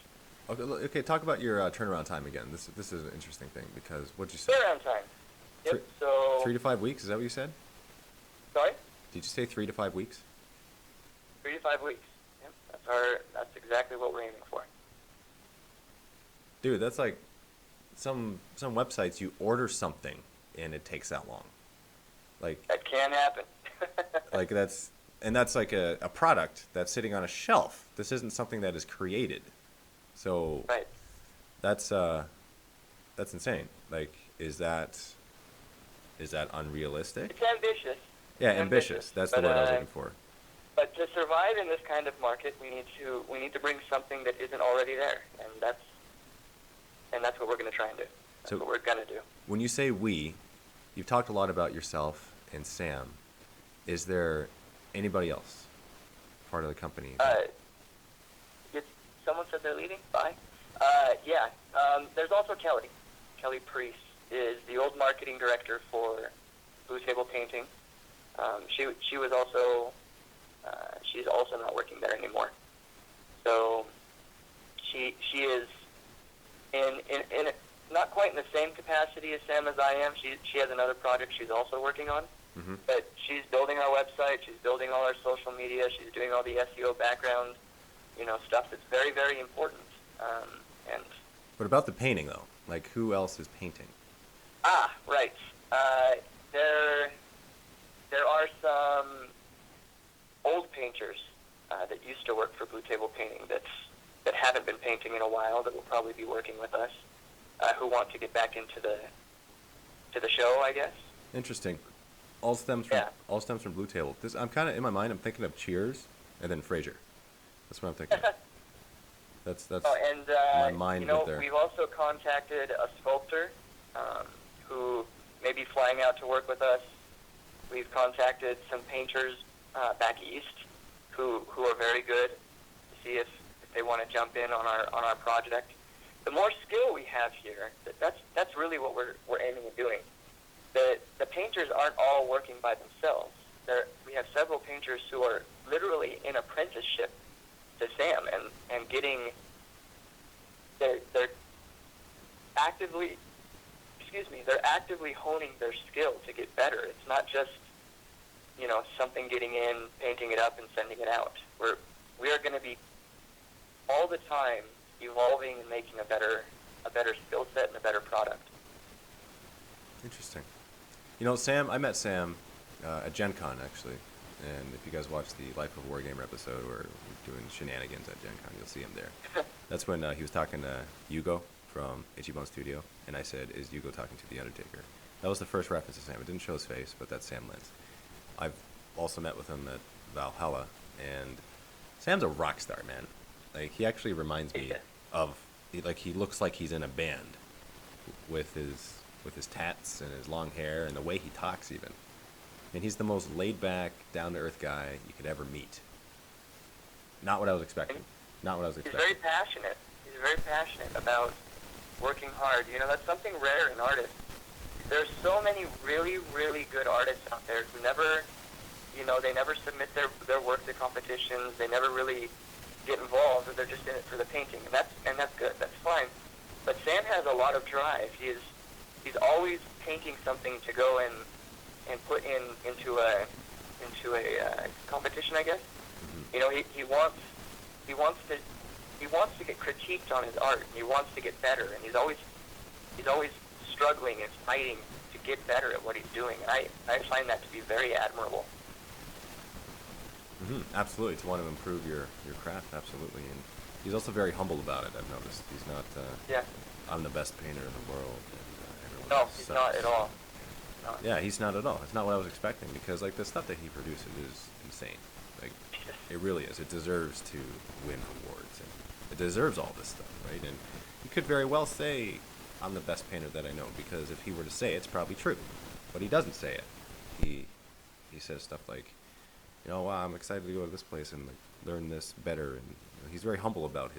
Okay. Talk about your turnaround time again. This is an interesting thing because what'd you say? Turnaround time. Yep. So 3 to 5 weeks. Is that what you said? Sorry? Did you say 3 to 5 weeks? 3 to 5 weeks. Yep. That's exactly what we're aiming for. Dude, that's like some websites you order something and it takes that long. Like that can happen. like that's like a product that's sitting on a shelf. This isn't something that is created. So right. That's insane. Like is that unrealistic? It's ambitious. Yeah, ambitious. That's the word I was looking for. But to survive in this kind of market, we need to bring something that isn't already there, and that's what we're going to try and do. That's what we're going to do. When you say we, you've talked a lot about yourself and Sam. Is there anybody else part of the company? Someone said they're leaving? Bye. Yeah. There's also Kelly. Kelly Priest is the old marketing director for Blue Table Painting. She was also she's also not working there anymore. So she is in not quite in the same capacity as Sam as I am. She has another project she's also working on. Mm-hmm. But she's building our website. She's building all our social media. She's doing all the SEO background, stuff that's very, very important. What about the painting though? Like who else is painting? Right. There are some old painters that used to work for Blue Table Painting that haven't been painting in a while that will probably be working with us, who want to get back into the show, I guess. Interesting. All stems from Blue Table. I'm kind of in my mind. I'm thinking of Cheers and then Frasier. That's what I'm thinking. That's my mind right there. We've also contacted a sculptor who may be flying out to work with us. We've contacted some painters back east who are very good to see if they want to jump in on our project. The more skill we have here, that's really what we're aiming at doing. The painters aren't all working by themselves. We have several painters who are literally in apprenticeship Sam, and getting they're actively they're actively honing their skill to get better. It's not just something getting in, painting it up, and sending it out. We are going to be all the time evolving and making a better skill set and a better product. Interesting. Sam, I met Sam at Gen Con, actually. And if you guys watch the Life of a Wargamer episode where we're doing shenanigans at Gen Con, you'll see him there. That's when he was talking to Yugo from Ichiban Studio, and I said, is Yugo talking to The Undertaker? That was the first reference to Sam. It didn't show his face, but that's Sam Lentz. I've also met with him at Valhalla, and Sam's a rock star, man. Like, he actually reminds me of, he looks like he's in a band with his tats and his long hair and the way he talks even. And he's the most laid-back, down-to-earth guy you could ever meet. Not what I was expecting. Not what I was expecting. He's very passionate. He's very passionate about working hard. That's something rare in artists. There's so many really, really good artists out there who never, they never submit their work to competitions. They never really get involved, or they're just in it for the painting. And that's good. That's fine. But Sam has a lot of drive. He's always painting something to go and put into a competition, I guess. Mm-hmm. He wants to get critiqued on his art. He wants to get better, and he's always struggling and fighting to get better at what he's doing. And I find that to be very admirable. Mm-hmm. Absolutely, to want to improve your craft, absolutely. And he's also very humble about it, I've noticed. He's not, I'm the best painter in the world. And, no, he's not at all. No. Yeah, he's not at all. It's not what I was expecting, because, the stuff that he produces is insane. It really is. It deserves to win awards, and it deserves all this stuff, right? And he could very well say, I'm the best painter that I know, because if he were to say it, it's probably true. But he doesn't say it. He says stuff like, wow, I'm excited to go to this place and learn this better. And he's very humble about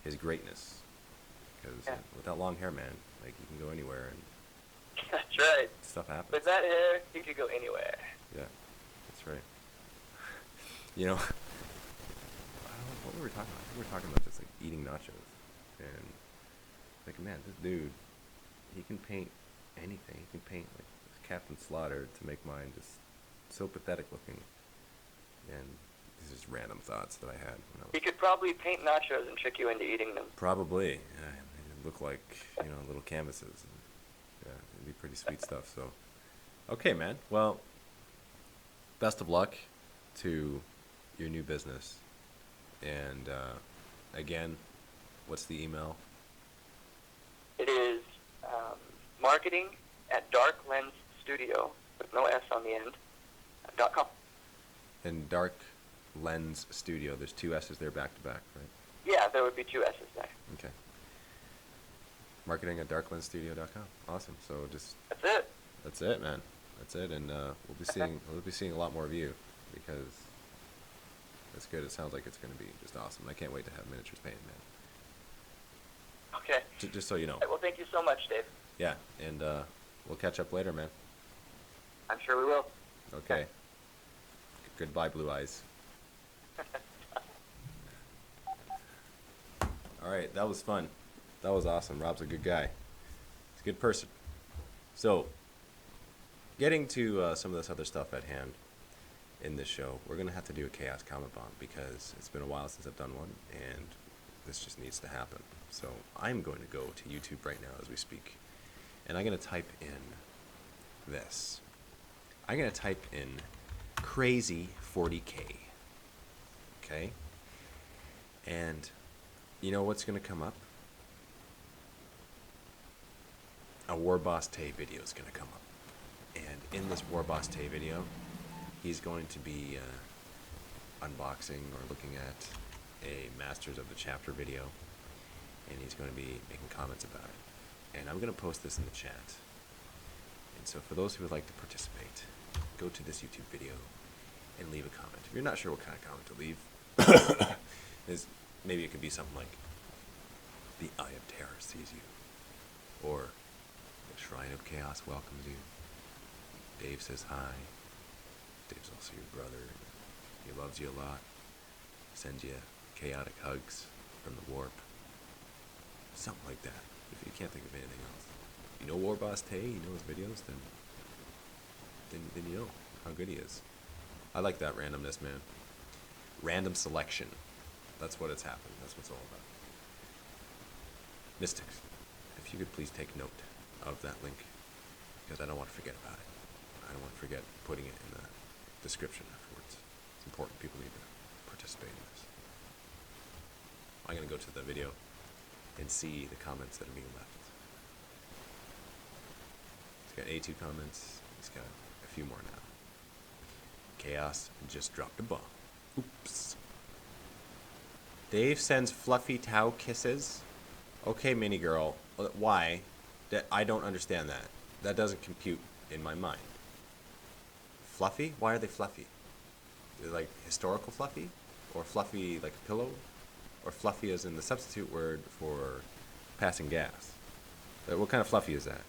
his greatness, because with that long hair, man, you can go anywhere and that's right. stuff happens. With that hair, you could go anywhere. Yeah, that's right. I don't know what we were talking about. We were talking about just eating nachos, and man, this dude, he can paint anything. He can paint Captain Slaughter to make mine just so pathetic looking. And these are just random thoughts that I had when I was. He could probably paint nachos and trick you into eating them. Probably, yeah. They look like little canvases. And, yeah, it'd be pretty sweet stuff. So, okay, man. Well, best of luck to your new business. And again, what's the email? It is marketing at Dark Lens Studio, with no S on the end, .com. And Dark Lens Studio, there's two S's there back to back, right? Yeah, there would be two S's there. Okay. Marketing at darklensstudio.com. Awesome. So just that's it. That's it, man. That's it. And we'll be seeing a lot more of you, because that's good. It sounds like it's going to be just awesome. I can't wait to have miniatures painted, man. Okay. Just so you know. All right, well, thank you so much, Dave. Yeah, and we'll catch up later, man. I'm sure we will. Okay. Goodbye, Blue Eyes. All right, that was fun. That was awesome. Rob's a good guy. He's a good person. So, getting to some of this other stuff at hand in this show, we're going to have to do a Chaos Comic Bomb, because it's been a while since I've done one, and this just needs to happen. So I'm going to go to YouTube right now as we speak, and I'm going to type in this. I'm going to type in crazy 40K. Okay? And you know what's going to come up? A Warboss Tay video is going to come up. And in this Warboss Tay video, he's going to be unboxing or looking at a Masters of the Chapter video, and he's going to be making comments about it. And I'm going to post this in the chat. And so for those who would like to participate, go to this YouTube video and leave a comment. If you're not sure what kind of comment to leave, maybe it could be something like, the Eye of Terror sees you, or the Shrine of Chaos welcomes you. Dave says hi. Dave's also your brother. He loves you a lot. send you chaotic hugs from the warp. Something like that. If you can't think of anything else. You know Warboss Tay, you know his videos, then you know how good he is. I like that randomness, man. Random selection. That's what it's happened. That's what it's all about. Mystics, if you could please take note of that link, because I don't want to forget about it. I don't want to forget putting it in the description afterwards. It's important. People need to participate in this. I'm going to go to the video and see the comments that are being left. He's got 82 comments. He's got a few more now. Chaos just dropped a bomb. Oops. Dave sends fluffy towel kisses. Okay, mini girl. Why? I don't understand that. That doesn't compute in my mind. Fluffy? Why are they fluffy? They're like historical fluffy? Or fluffy like a pillow? Or fluffy as in the substitute word for passing gas? What kind of fluffy is that?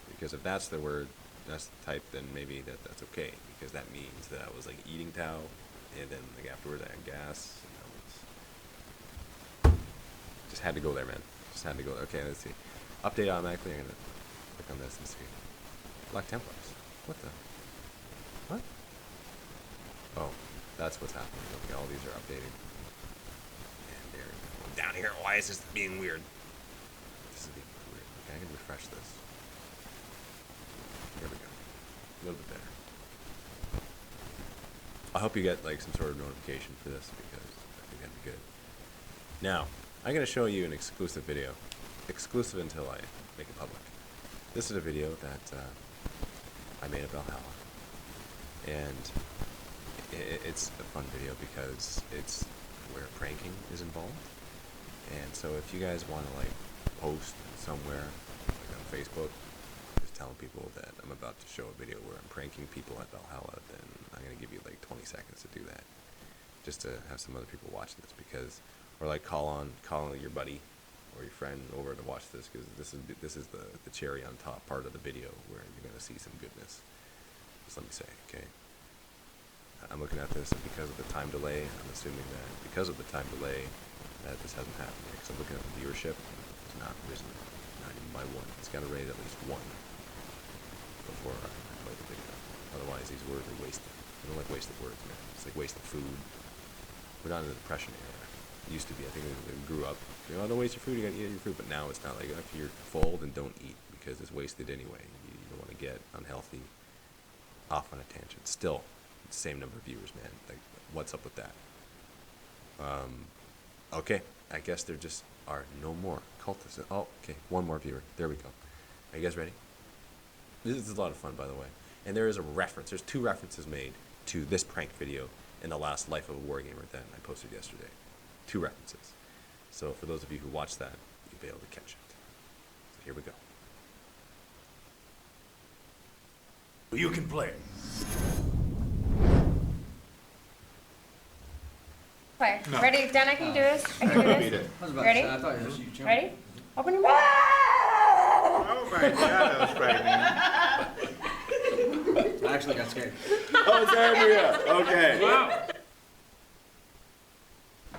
Because if that's the word, that's the type, then maybe that's okay. Because that means that I was like eating towel, and then like afterwards I had gas. And just had to go there, man. Just had to go there. Okay, let's see. Update automatically. I'm gonna click on this and see. Black Templars. What the? What? Oh, that's what's happening. Okay, all these are updating. And there we go. Down here. Why is this being weird? This is being weird. Okay, I can refresh this. There we go. A little bit better. I hope you get like some sort of notification for this because I think that'd be good. Now, I'm going to show you an exclusive video. Exclusive until I make it public. This is a video that I made of Valhalla. And it's a fun video because it's where pranking is involved. And so if you guys want to like post somewhere, like on Facebook, just telling people that I'm about to show a video where I'm pranking people at Valhalla, then I'm going to give you like 20 seconds to do that. Just to have some other people watching this because, or like call your buddy or your friend over to watch this because this is the cherry on top part of the video where you're going to see some goodness. Just let me say, okay? I'm looking at this and because of the time delay, I'm assuming that because of the time delay that this hasn't happened yet because I'm looking at the viewership and it's not risen, not even by one. It's got to rate at least 1 before I play the video. Otherwise, these words are wasted. I don't like wasted words, man. It's like wasted food. We're not in the Depression era. It used to be. I think we grew up. You know, don't waste your food. You gotta eat your food. But now it's not like if you're full, then don't eat because it's wasted anyway. You don't want to get unhealthy, off on a tangent. Still, it's the same number of viewers, man. Like, what's up with that? Okay. I guess there just are no more cultists. Oh, okay. 1 more viewer. There we go. Are you guys ready? This is a lot of fun, by the way. And there is a reference. There's 2 references made to this prank video in the last Life of a Wargamer that I posted yesterday. 2 references. So for those of you who watched that, you'll be able to catch it. So here we go. You can play. Play. No. Ready? Dan, I can do this. I can do Beat this. it. I was about Ready? to say, I thought it was you jumping. Ready? Open your mouth. Oh my god, that was frightening. I actually got scared. Oh, it's Andrea. Okay. Wow.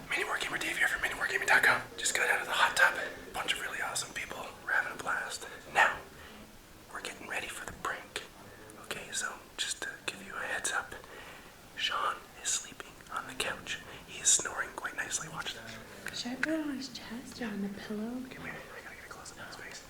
MiniWarGamer Dave here from MiniWarGaming.com. Just got out of the hot tub. Bunch of really awesome people. We're having a blast. Now, we're getting ready for the prank. Okay, so just to give you a heads up, Sean is sleeping on the couch. He is snoring quite nicely. Watch this. Should I put it on his chest or on the pillow? Okay, wait. I gotta get a close up on his face.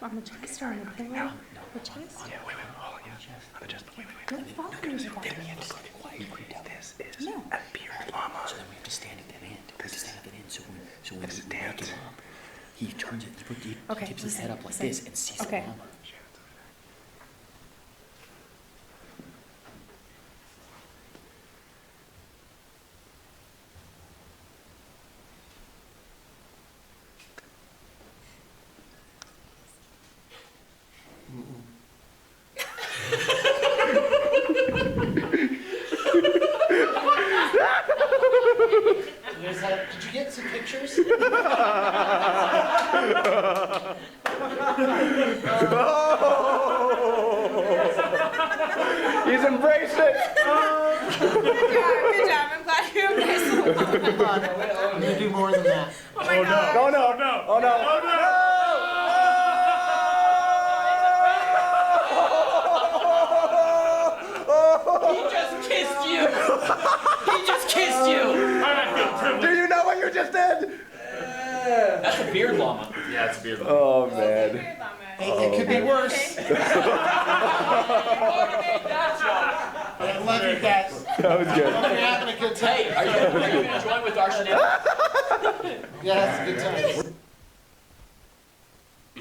On the chest or on the pillow? The chest? Yeah, wait. Hold on, yeah. On the chest. Wait. Don't follow me with that. This is No. a beard llama. So then we have to stand at that end. We have to stand at that end. So when This is we wake dance. him up, he turns it. He Okay, tips his head up like listen. this and sees Okay. the llama. Did you get some pictures? Good job. I'm glad you embraced the I'm gonna do more than that. Oh my god. Oh no! Oh no! Oh no! He just kissed you! He just kissed you! Do you know what you just did? That's a beard llama. Yeah, it's a beard. Oh man. Hey, it could be worse. I love you guys. That was good. Hope you're having a good time. Hey, are you gonna join with our shenanigans? Yeah, it's a good time.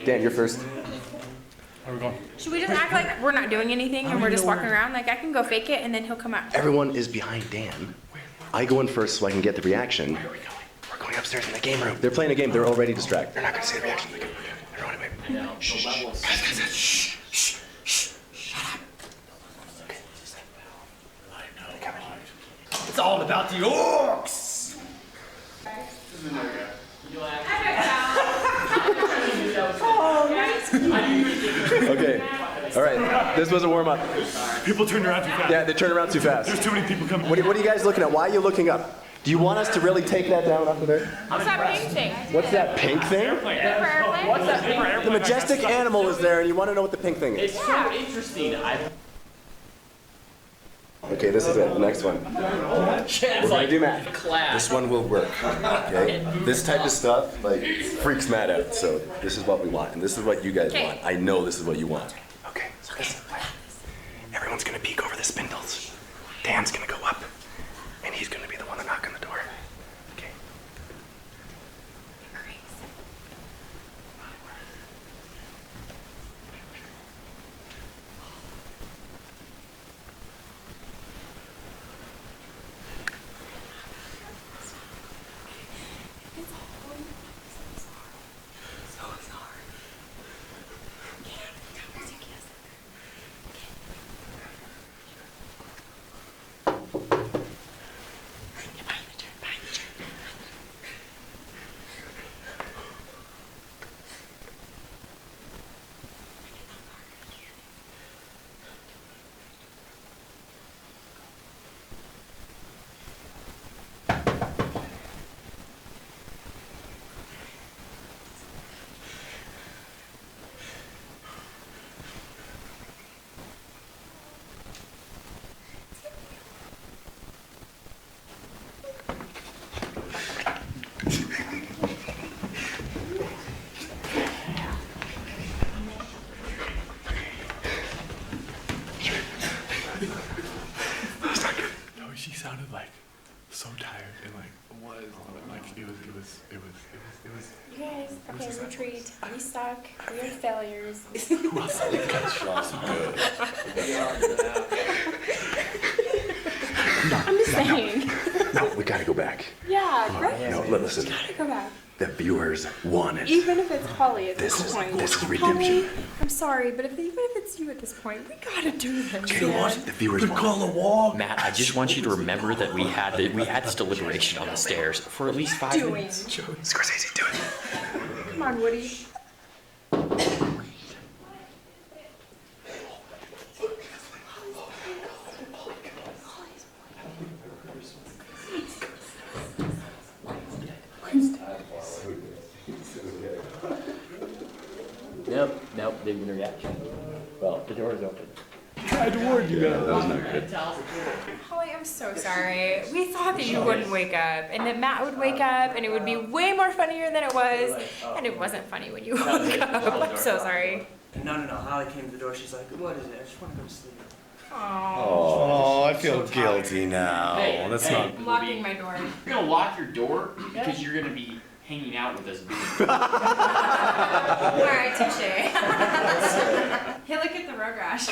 Dan, you're first. Where are we going? Should we just act like we're not doing anything and we're just walking around? Like I can go fake it and then he'll come out. Everyone is behind Dan. I go in first so I can get the reaction. Where are we going? We're going upstairs in the game room. They're playing a game. They're already distracted. They're not going to see the reaction. Everyone, wait. It's all about the orcs! Okay. All right. This was a warm up. People turn around too fast. Yeah, they turn around too fast. There's too many people coming. What are you guys looking at? Why are you looking up? Do you want us to really take that down off of there? What's that pink thing? What's that pink thing? For airplane? What's that pink? The majestic animal is there, and you want to know what the pink thing is. It's so interesting. Okay, this is it. The next one. Chad's We're gonna do math. class. This one will work. Okay. This type of stuff like freaks Matt out. So this is what we want, and this is what you guys want. I know this is what you want. Okay. So listen. Everyone's gonna peek over the spindles. Dan's gonna go up, and he's gonna be the one to knock on the door. Okay. No, she sounded like so tired and like was like it was. You guys, okay, retreat. We suck. We are failures. I'm just saying. No, we gotta go back. Yeah, right? No, listen. Gotta go back. The viewers want it. Even if it's Holly at this This is point. redemption. Holly, I'm sorry, but even if it's you at this point, we gotta do this. You know what? The viewers want it. Matt, I just want you to remember that we had this deliberation on the stairs for at least 5 Doing. minutes. Scorsese, do it. Come on, Woody. Nope, didn't even react. Well, the door is open. That was not good. Holly, I'm so sorry. We thought that you wouldn't wake up and that Matt would wake up and it would be way more funnier than it was. And it wasn't funny when you woke up. I'm so sorry. No. Holly came to the door. She's like, "What is it? I just want to go to sleep." Oh, I feel guilty now. Hey, That's hey. not. I'm locking my door. You're gonna lock your door because you're gonna be hanging out with us. Alright, touche. Hey, look at the road rash.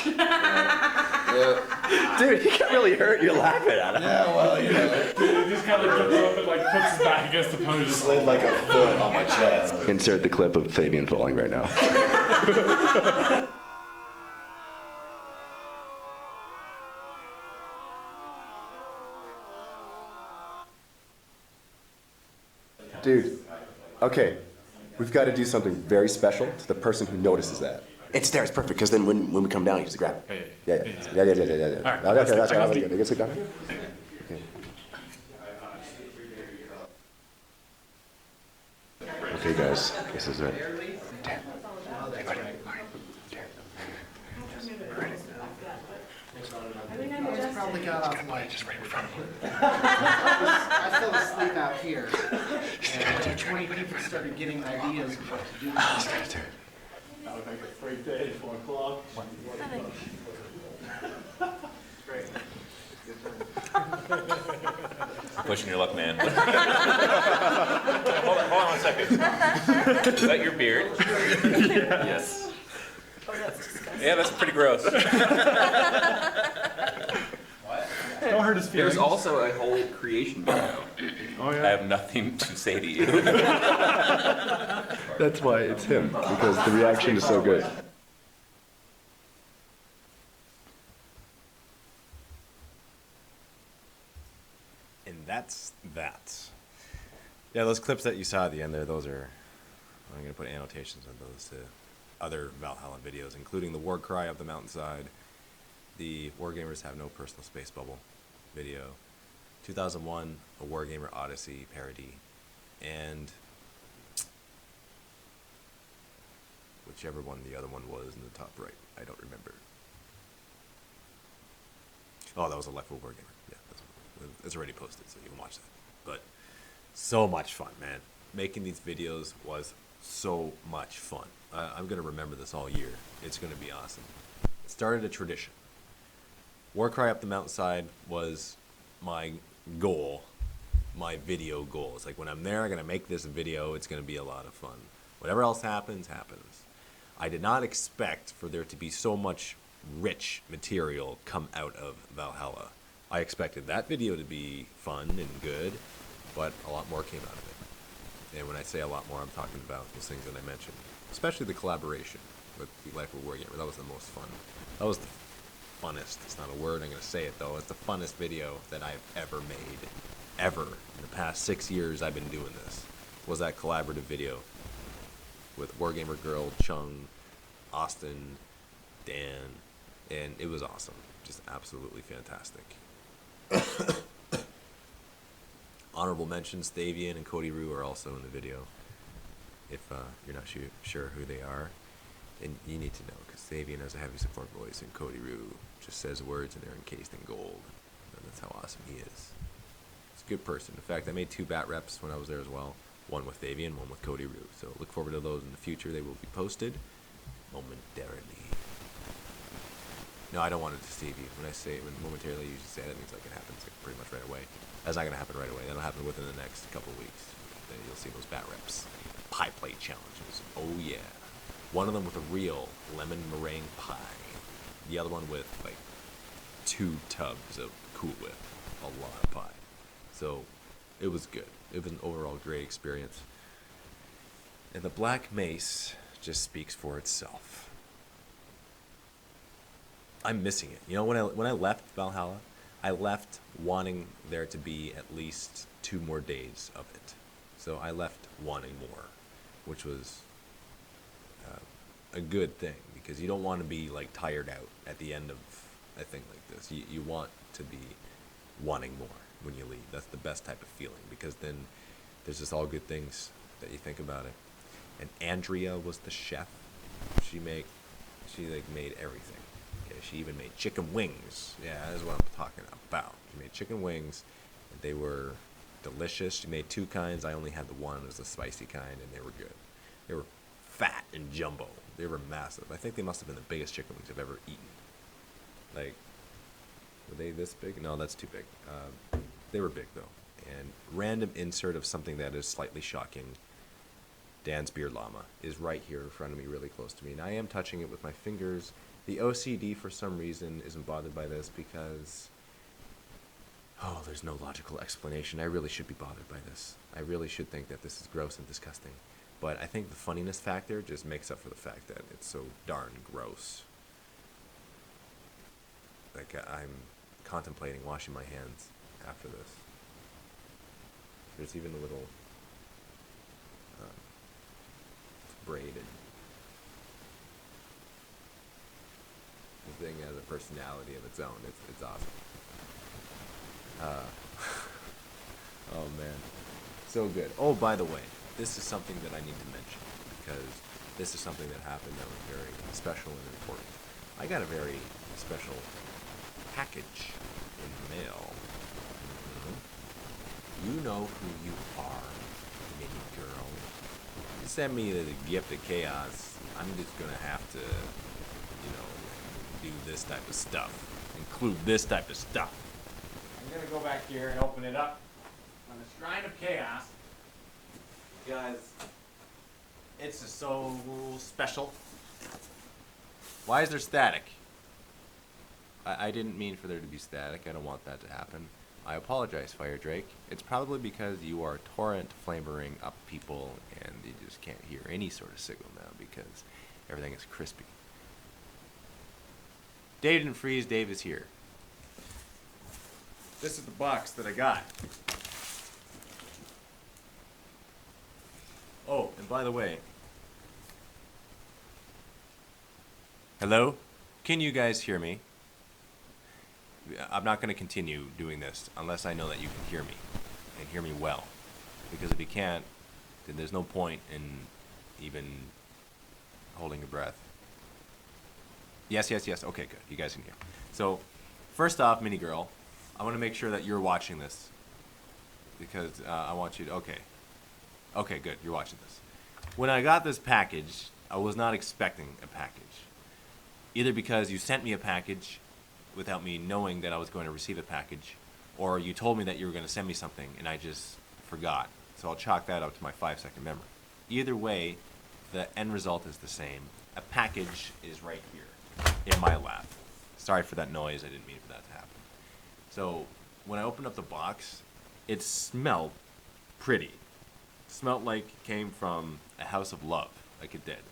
Dude, he got really hurt. You're laughing at him. Yeah, well, you know. He just kind of like jumps up and like puts his back against the post. Just Slid like a foot on my chest. Insert the clip of Fabian falling right now. Dude, okay, we've got to do something very special to the person who notices that. It's there. It's perfect because then when we come down, you just grab it. Yeah. All right, Okay, that's I got right. the- You can sit down. Okay. Okay, guys, this is it. I just probably got off light just right in front of you. I fell asleep out here. And 20 people started getting ideas of what to do. That was like a great day, 4 o'clock. Great. Pushing your luck, man. hold on 1 second. Is that your beard? Yes. Oh, that's disgusting. Yeah, that's pretty gross. Don't hurt his feelings. There's also a whole creation video. Oh, yeah. I have nothing to say to you. That's why it's him, because the reaction is so good. And that's that. Yeah, those clips that you saw at the end there, those are, I'm going to put annotations on those to other Valhalla videos, including the War Cry of the Mountainside, the Wargamers Have No Personal Space Bubble video, 2001, a Wargamer Odyssey parody, and whichever one the other one was in the top right. I don't remember. Oh, that was a Left 4 Wargamer. Yeah, it's already posted, so you can watch that. But so much fun, man. Making these videos was so much fun. I'm going to remember this all year. It's going to be awesome. It started a tradition. Warcry Up the Mountainside was my goal, my video goal. It's like when I'm there, I'm going to make this video. It's going to be a lot of fun. Whatever else happens, happens. I did not expect for there to be so much rich material come out of Valhalla. I expected that video to be fun and good, but a lot more came out of it. And when I say a lot more, I'm talking about those things that I mentioned, especially the collaboration with the Life of Wargamer. That was the most fun. That was the funnest. It's not a word, I'm going to say it though. It's the funnest video that I've ever made. Ever. In the past 6 years I've been doing this. Was that collaborative video with Wargamer Girl, Chung, Austin, Dan, and it was awesome. Just absolutely fantastic. Honorable mentions, Stavian and Cody Rue are also in the video. If you're not sure who they are, and you need to know, because Stavian has a heavy support voice, and Cody Rue just says words and they're encased in gold. And that's how awesome he is. He's a good person. In fact, I made 2 bat reps when I was there as well. One with Stavian, one with Cody Rue. So look forward to those in the future. They will be posted momentarily. No, I don't want it to deceive you. When I say momentarily, you usually say that means like it happens like pretty much right away. That's not going to happen right away. That'll happen within the next couple of weeks. Then you'll see those bat reps. Pie plate challenges. Oh yeah. One of them with a real lemon meringue pie. The other one with like 2 tubs of Cool Whip. A lot of pie. So it was good. It was an overall great experience. And the Black Mace just speaks for itself. I'm missing it. You know, when I left Valhalla, I left wanting there to be at least 2 more days of it. So I left wanting more, which was a good thing, because you don't want to be like tired out at the end of a thing like this. You want to be wanting more when you leave. That's the best type of feeling, because then there's just all good things that you think about it. And Andrea was the chef. She made everything. Okay, she even made chicken wings. Yeah, that's what I'm talking about. She made chicken wings, and they were delicious. She made 2 kinds. I only had the one. It was the spicy kind, and they were good. They were fat and jumbo. They were massive. I think they must have been the biggest chicken wings I've ever eaten. Like, were they this big? No, that's too big. They were big, though. And random insert of something that is slightly shocking. Dan's beard llama is right here in front of me, really close to me. And I am touching it with my fingers. The OCD, for some reason, isn't bothered by this because... oh, there's no logical explanation. I really should be bothered by this. I really should think that this is gross and disgusting. But I think the funniness factor just makes up for the fact that it's so darn gross. Like, I'm contemplating washing my hands after this. There's even a little braided. The thing has a personality of its own. It's awesome. Oh man, so good. Oh, by the way, this is something that I need to mention because this is something that happened that was very special and important. I got a very special package in the mail. You know who you are, mini girl. You send me the gift of chaos, I'm just gonna have to, do this type of stuff. Include this type of stuff. I'm gonna go back here and open it up on the Shrine of Chaos. Because it's just so special. Why is there static? I didn't mean for there to be static. I don't want that to happen. I apologize, Fire Drake. It's probably because you are torrent flamering up people and you just can't hear any sort of signal now because everything is crispy. Dave didn't freeze. Dave is here. This is the box that I got. Oh, and by the way, hello? Can you guys hear me? I'm not going to continue doing this unless I know that you can hear me and hear me well. Because if you can't, then there's no point in even holding your breath. Yes. Okay, good. You guys can hear. So, first off, mini girl, I want to make sure that you're watching this. Because I want you to... Okay, good. You're watching this. When I got this package, I was not expecting a package. Either because you sent me a package without me knowing that I was going to receive a package, or you told me that you were going to send me something and I just forgot. So I'll chalk that up to my 5-second memory. Either way, the end result is the same. A package is right here in my lap. Sorry for that noise. I didn't mean for that to happen. So when I opened up the box, it smelled pretty. It smelled like it came from a house of love, like it did.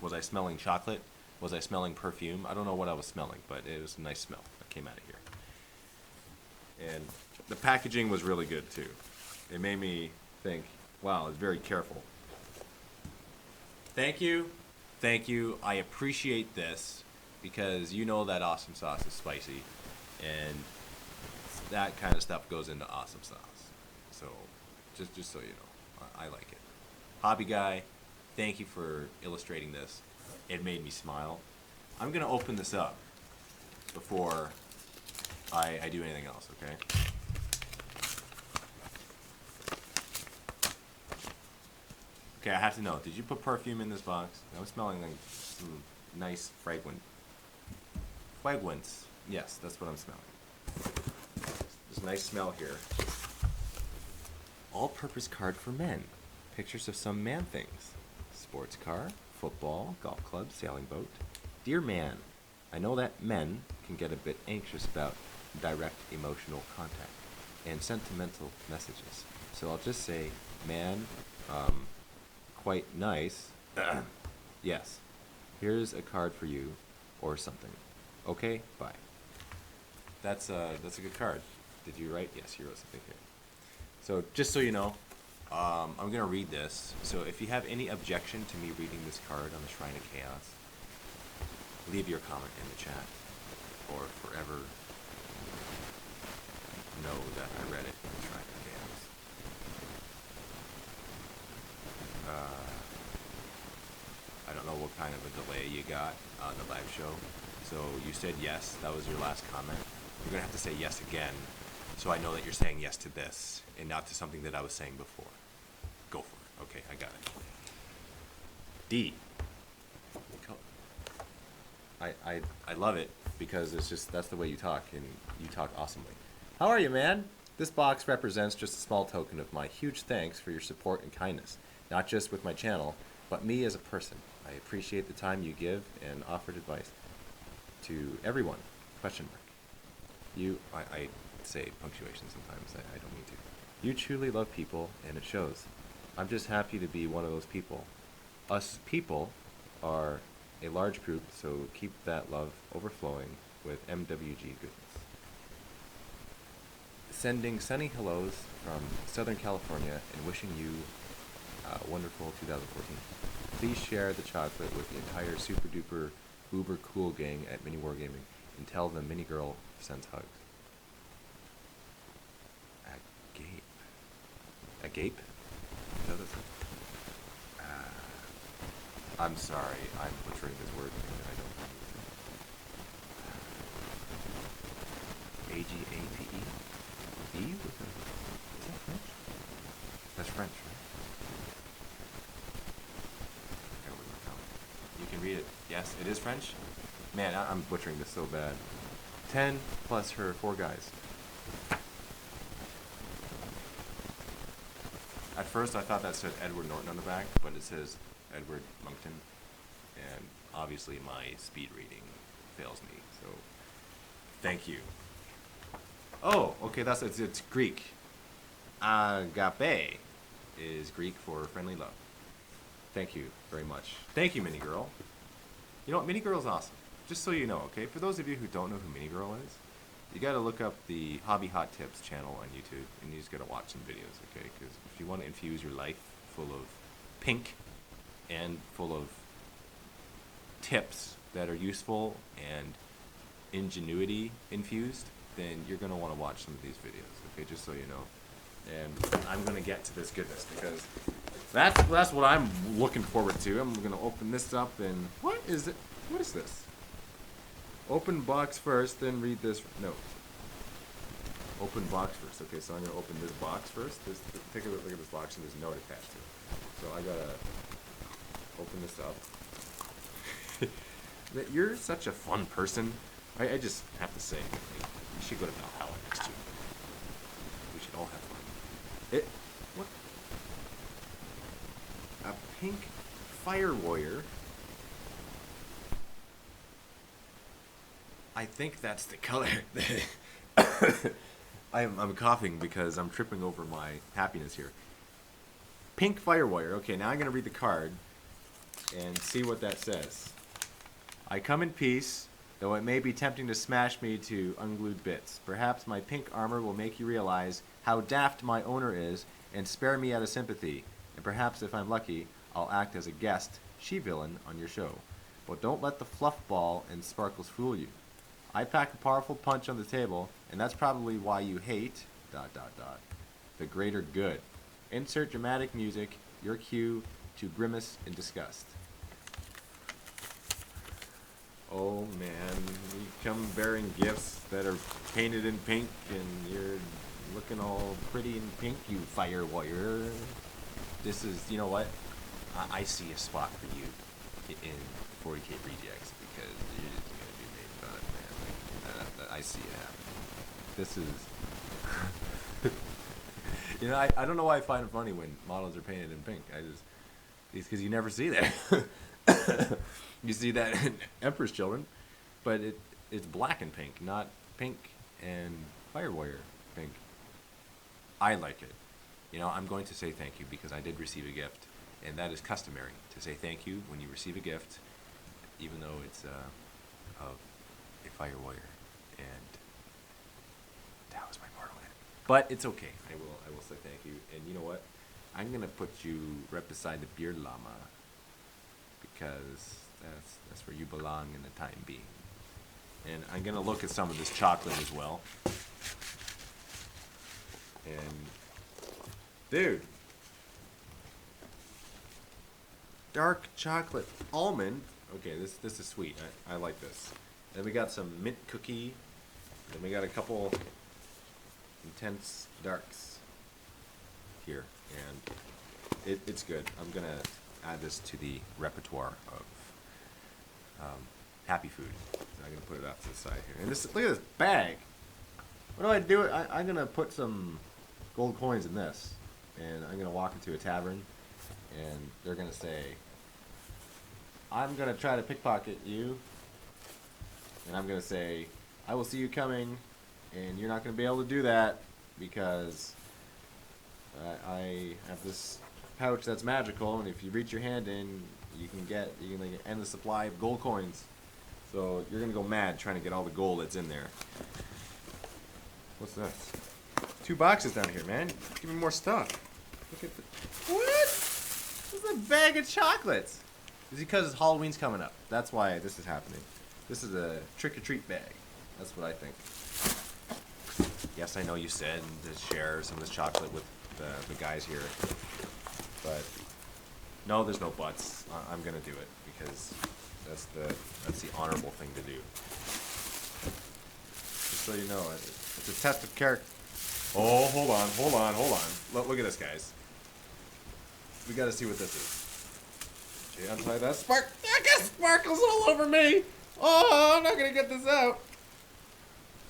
Was I smelling chocolate? Was I smelling perfume? I don't know what I was smelling, but it was a nice smell that came out of here. And the packaging was really good too. It made me think, wow, it's very careful. Thank you. I appreciate this because you know that awesome sauce is spicy and that kind of stuff goes into awesome sauce. So just so you know, I like it. Hobby Guy, thank you for illustrating this. It made me smile. I'm gonna open this up before I do anything else, okay? Okay, I have to know, did you put perfume in this box? I'm smelling like some nice fragrance. Yes, that's what I'm smelling. There's a nice smell here. All-purpose card for men. Pictures of some man things. Sports car, football, golf club, sailing boat. Dear man, I know that men can get a bit anxious about direct emotional contact and sentimental messages. So I'll just say, man, quite nice. Yes, here's a card for you or something. Okay, bye. That's a good card. Did you write? Yes, you wrote something here. So just so you know, I'm going to read this. So if you have any objection to me reading this card on the Shrine of Chaos, leave your comment in the chat or forever know that I read it in the Shrine of Chaos. I don't know what kind of a delay you got on the live show. So you said yes, that was your last comment. You're going to have to say yes again so I know that you're saying yes to this and not to something that I was saying before. Go for it. Okay, I got it. D. I love it because it's just, that's the way you talk and you talk awesomely. How are you, man? This box represents just a small token of my huge thanks for your support and kindness, not just with my channel, but me as a person. I appreciate the time you give and offered advice to everyone. Question mark. I say punctuation sometimes. I don't mean to. You truly love people, and it shows. I'm just happy to be one of those people. Us people are a large group, so keep that love overflowing with MWG goodness. Sending sunny hellos from Southern California and wishing you a wonderful 2014. Please share the chocolate with the entire super duper uber cool gang at MiniWarGaming and tell them Mini Girl sends hugs. Agape. Agape? Is that what it says? I'm sorry, I'm butchering this word thing that I don't know. A-G-A-P-E? E with a... Is that French? That's French, right? I gotta look my comment. You can read it. Yes, it is French? Man, I'm butchering this so bad. 10 plus her 4 guys. At first I thought that said Edward Norton on the back, but it says Edward Moncton. And obviously my speed reading fails me, so thank you. Oh, okay, it's Greek. Agape is Greek for friendly love. Thank you very much. Thank you, Mini Girl. You know what, Mini Girl's awesome. Just so you know, okay? For those of you who don't know who Mini Girl is, you gotta look up the Hobby Hot Tips channel on YouTube, and you just gotta watch some videos, okay? Because if you want to infuse your life full of pink and full of tips that are useful and ingenuity infused, then you're gonna want to watch some of these videos, okay? Just so you know. And I'm gonna get to this goodness because that's what I'm looking forward to. I'm gonna open this up and what is it? What is this? Open box first, then read this. No. Open box first. Okay, so I'm gonna open this box first. Take a look at this box and there's a note attached to it. So I gotta open this up. You're such a fun person. I just have to say, you should go to Valhalla next year. We should all have fun. What? A pink fire warrior. I think that's the color. I'm coughing because I'm tripping over my happiness here. Pink fire warrior. Okay, now I'm gonna read the card and see what that says. I come in peace, though it may be tempting to smash me to unglued bits. Perhaps my pink armor will make you realize how daft my owner is and spare me out of sympathy. And perhaps if I'm lucky, I'll act as a guest she-villain on your show. But don't let the fluff ball and sparkles fool you. I pack a powerful punch on the table, and that's probably why you hate... ... the greater good. Insert dramatic music, your cue to grimace in disgust. Oh man, you come bearing gifts that are painted in pink, and you're looking all pretty in pink, you fire warrior. This is, you know what? I see a spot for you in 40K Rejects because you're just gonna be made fun of, man. I see it happening. This is... You know, I don't know why I find it funny when models are painted in pink. It's because you never see that. You see that in Emperor's Children, but it's black and pink, not pink and Fire Warrior pink. I like it. You know, I'm going to say thank you because I did receive a gift, and that is customary to say thank you when you receive a gift, even though it's of a Fire Warrior, and that was my mortal enemy. But it's okay. I will say thank you, and you know what? I'm gonna put you right beside the beard llama because that's where you belong in the time being. And I'm gonna look at some of this chocolate as well. And dude, dark chocolate almond. Okay, this is sweet. I like this. Then we got some mint cookie. Then we got a couple intense darks here, and it's good. I'm gonna add this to the repertoire of happy food. So I'm gonna put it off to the side here. And look at this bag. What do I do? I'm gonna put some gold coins in this, and I'm gonna walk into a tavern, and they're gonna say, "I'm gonna try to pickpocket you," and I'm gonna say, "I will see you coming, and you're not gonna be able to do that because I have this pouch that's magical, and if you reach your hand in, you can like end the supply of gold coins. So you're gonna go mad trying to get all the gold that's in there." What's this? 2 boxes down here, man. Give me more stuff. Look at the... What? This is a bag of chocolates. It's because Halloween's coming up. That's why this is happening. This is a trick-or-treat bag. That's what I think. Yes, I know you said to share some of this chocolate with the guys here, but No, there's no buts. I'm gonna do it because that's the honorable thing to do. Just so you know, it's a test of character. Oh, hold on. Look at this, guys. We gotta see what this is. Okay, untie that spark. I got sparkles all over me. Oh, I'm not gonna get this out.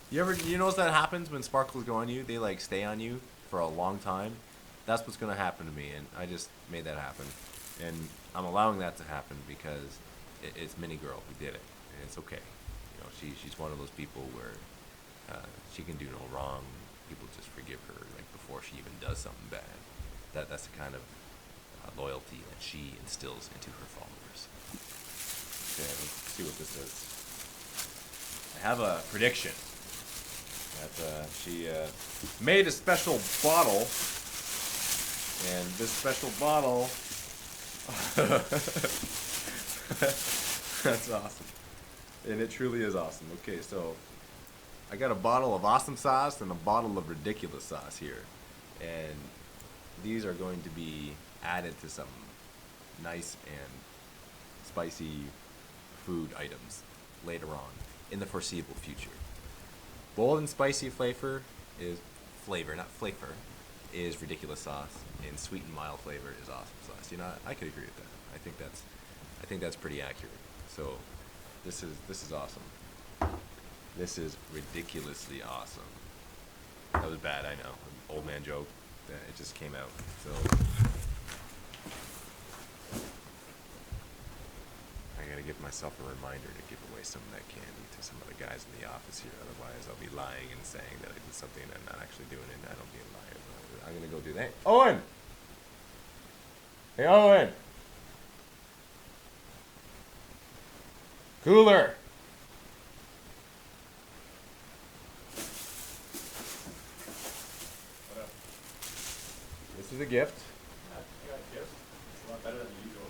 You notice that happens when sparkles go on you? They like stay on you for a long time. That's what's gonna happen to me, and I just made that happen. And I'm allowing that to happen because it's Mini Girl who did it, and it's okay. You know, she's one of those people where she can do no wrong. People just forgive her like before she even does something bad. That's the kind of loyalty that she instills into her followers. Okay, let's see what this is. I have a prediction that she made a special bottle, and this special bottle. That's awesome. And it truly is awesome. Okay, so I got a bottle of awesome sauce and a bottle of ridiculous sauce here. And these are going to be added to some nice and spicy food items later on in the foreseeable future. Bold and spicy flavor is ridiculous sauce, and sweet and mild flavor is awesome sauce. You know, I could agree with that. I think that's pretty accurate. So this is awesome. This is ridiculously awesome. That was bad, I know. Old man joke. It just came out. So I gotta give myself a reminder to give away some of that candy to some of the guys in the office here. Otherwise, I'll be lying and saying that I did something and I'm not actually doing it. And I don't be a liar. I'm gonna go do that. Owen! Hey, Owen! Cooler! This is a gift. I got a gift. It's a lot better than the usual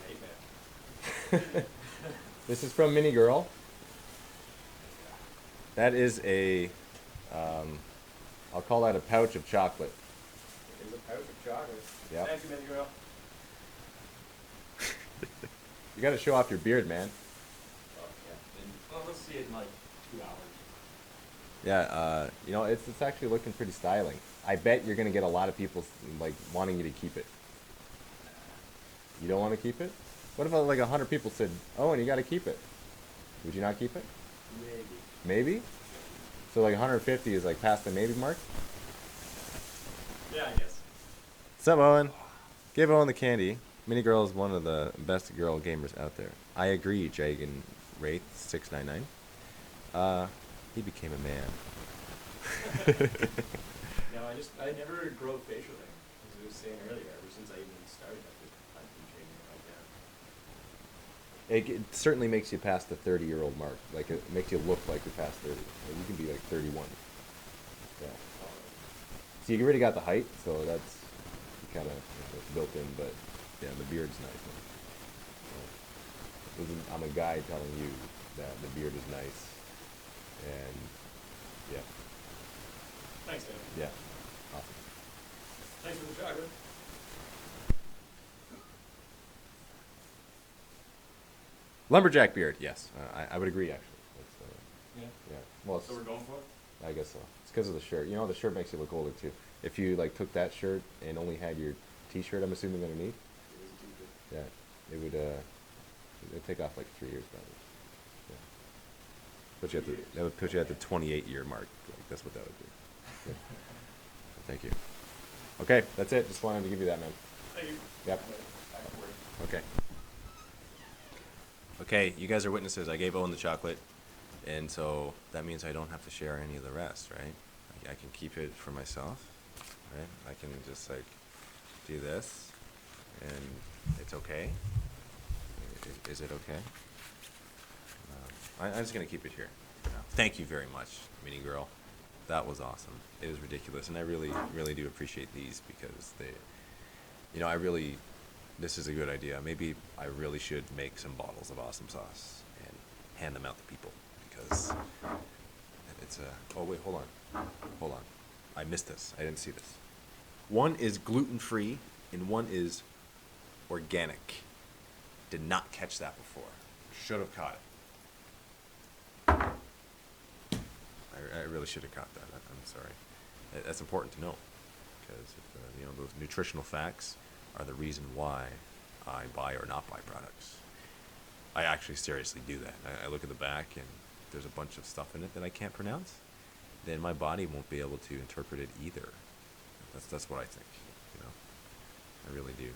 8-man. This is from Mini Girl. That is a, I'll call that a pouch of chocolate. It is a pouch of chocolate. Yep. Thank you, Mini Girl. You gotta show off your beard, man. Oh, yeah. Well, let's see it in like 2 hours. Yeah, you know, it's actually looking pretty styling. I bet you're gonna get a lot of people like wanting you to keep it. You don't want to keep it? What if like 100 people said, "Oh, and you gotta keep it"? Would you not keep it? Maybe. Maybe? So like 150 is like past the maybe mark? Yeah, I guess. What's up, Owen? Give Owen the candy. Mini Girl is one of the best girl gamers out there. I agree, Jagan Wraith 699. He became a man. No, I never grow facial hair. As I was saying earlier, ever since I even started, I've been shaving it right down. It certainly makes you past the 30-year-old mark. Like, it makes you look like you're past 30. Like, you can be like 31. Yeah. So you already got the height, so that's kind of built in, but yeah, the beard's nice. Yeah. I'm a guy telling you that the beard is nice, and yeah. Thanks, man. Yeah. Awesome. Thanks for the chocolate. Lumberjack beard, yes. I would agree, actually. Yeah. Yeah. Well, So we're going for it? I guess so. It's because of the shirt. You know, the shirt makes you look older, too. If you, like, took that shirt and only had your T-shirt, I'm assuming, underneath, yeah, it would take off, like, 3 years, probably. Yeah. That would put you at the 28-year mark. Like, that's what that would be. Yeah. Thank you. Okay, that's it. Just wanted to give you that, man. Thank you. Yep. Okay. Okay, you guys are witnesses. I gave Owen the chocolate, and so that means I don't have to share any of the rest, right? I can keep it for myself, right? I can just like do this, and it's okay. Is it okay? I'm just gonna keep it here. Thank you very much, Mini Girl. That was awesome. It was ridiculous, and I really, really do appreciate these because they, you know, this is a good idea. Maybe I really should make some bottles of awesome sauce and hand them out to people because it's a. Oh wait, hold on. I missed this. I didn't see this. One is gluten-free and one is organic. Did not catch that before. Should have caught it. I really should have caught that. I'm sorry. That's important to know, because you know, those nutritional facts are the reason why I buy or not buy products. I actually seriously do that. I look at the back and there's a bunch of stuff in it that I can't pronounce. Then my body won't be able to interpret it either. That's what I think. You know, I really do.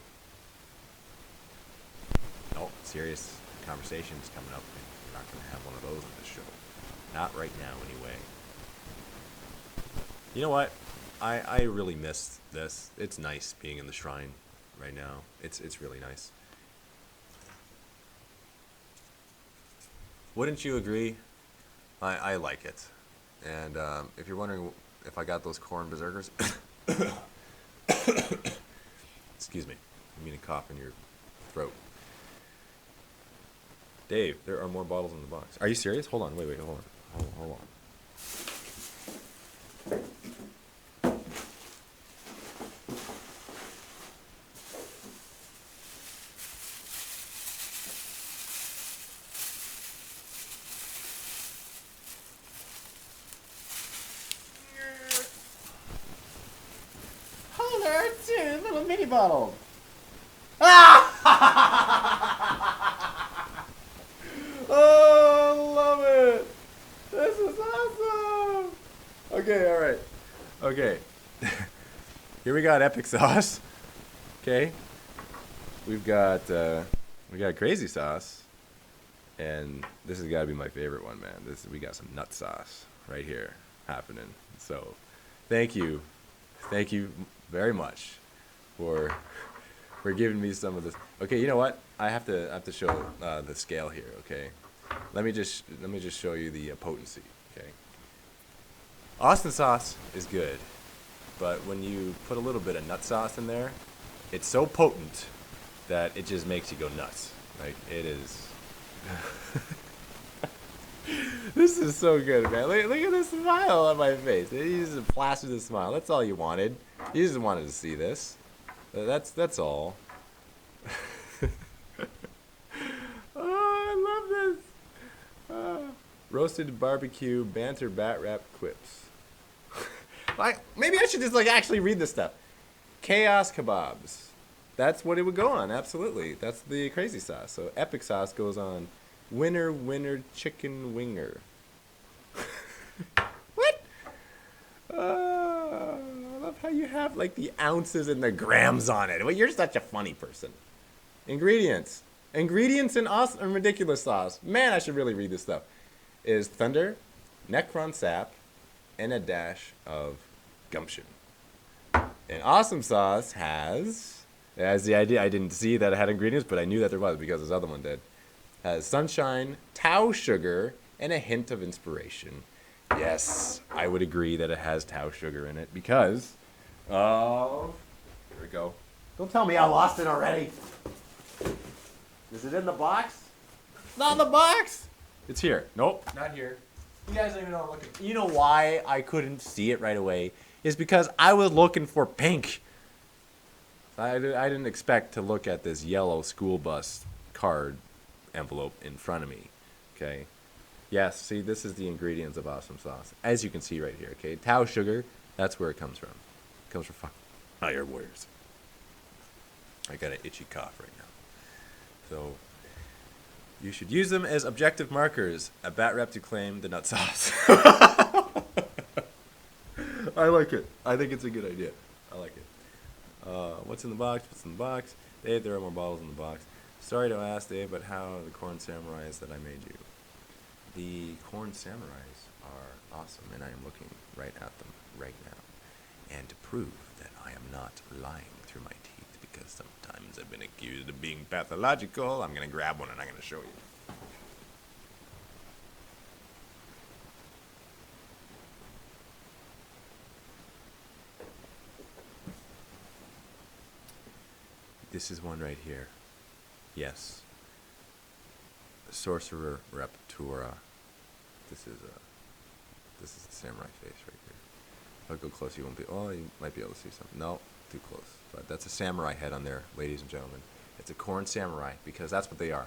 No, serious conversations coming up, and we're not going to have one of those on this show. Not right now, anyway. You know what? I really miss this. It's nice being in the shrine right now. It's really nice. Wouldn't you agree? I like it. And if you're wondering if I got those corn berserkers, excuse me, I mean a cough in your throat. Dave, there are more bottles in the box. Are you serious? Hold on, wait, hold on. Hold on. Oh, there are two little mini bottles. Oh, love it. This is awesome. Okay, all right. Okay. Here we got epic sauce. Okay. We got crazy sauce. And this has got to be my favorite one, man. We got some nut sauce right here happening. So, thank you very much for giving me some of this. Okay, you know what? I have to show the scale here. Okay, let me just show you the potency. Okay, Austin sauce is good, but when you put a little bit of nut sauce in there, it's so potent that it just makes you go nuts. Like, it is. This is so good, man. Look at the smile on my face. You just plastered the smile. That's all you wanted. You just wanted to see this. That's all. Oh, I love this. Roasted barbecue banter bat rap quips. Like, maybe I should just actually read this stuff. Chaos kebabs. That's what it would go on. Absolutely. That's the crazy sauce. So epic sauce goes on winner chicken winger. What? I love how you have the ounces and the grams on it. Well, you're such a funny person. Ingredients in awesome and ridiculous sauce. Man, I should really read this stuff. Is thunder, Necron sap, and a dash of gumption. And awesome sauce has the idea. I didn't see that it had ingredients, but I knew that there was because this other one did. Has sunshine, Tau sugar, and a hint of inspiration. Yes, I would agree that it has Tau sugar in it because of... Here we go. Don't tell me I lost it already. Is it in the box? It's not in the box. It's here. Nope, not here. You guys don't even know I'm looking. You know why I couldn't see it right away? Is because I was looking for pink. I didn't expect to look at this yellow school bus card envelope in front of me. Okay. Yes, see, this is the ingredients of awesome sauce. As you can see right here, okay? Tau sugar, that's where it comes from. It comes from Fire Warriors. I got an itchy cough right now. So, you should use them as objective markers. A bat rep to claim the nut sauce. I like it. I think it's a good idea. I like it. What's in the box? What's in the box? Dave, there are more bottles in the box. Sorry to ask, Dave, but how are the corn samurais that I made you? The corn samurais are awesome, and I am looking right at them right now. And to prove that I am not lying through my teeth, because sometimes I've been accused of being pathological, I'm going to grab one and I'm going to show you. This is one right here. Yes. Sorcerer Reptura. This is the samurai face right here. If I go close, you won't be. Oh, you might be able to see something. No, too close. But that's a samurai head on there, ladies and gentlemen. It's a corn samurai because that's what they are.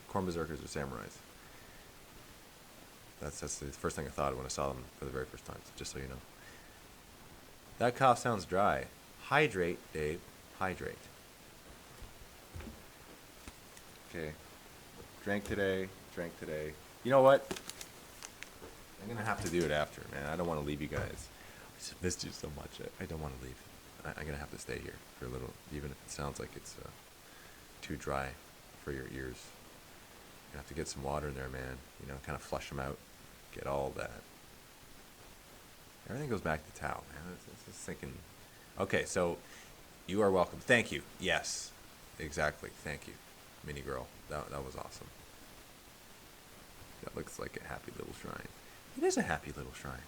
Corn berserkers are samurais. That's the first thing I thought of when I saw them for the very first time, just so you know. That cough sounds dry. Hydrate, Dave. Hydrate. Okay. Drank today. You know what? I'm going to have to do it after, man. I don't want to leave you guys. I just missed you so much. I don't want to leave. I'm going to have to stay here for a little, even if it sounds like it's too dry for your ears. You have to get some water in there, man. You know, kind of flush them out. Get all that. Everything goes back to Tao, man. It's just thinking. Okay, so you are welcome. Thank you. Yes, exactly. Thank you, Mini Girl. That was awesome. That looks like a happy little shrine. It is a happy little shrine.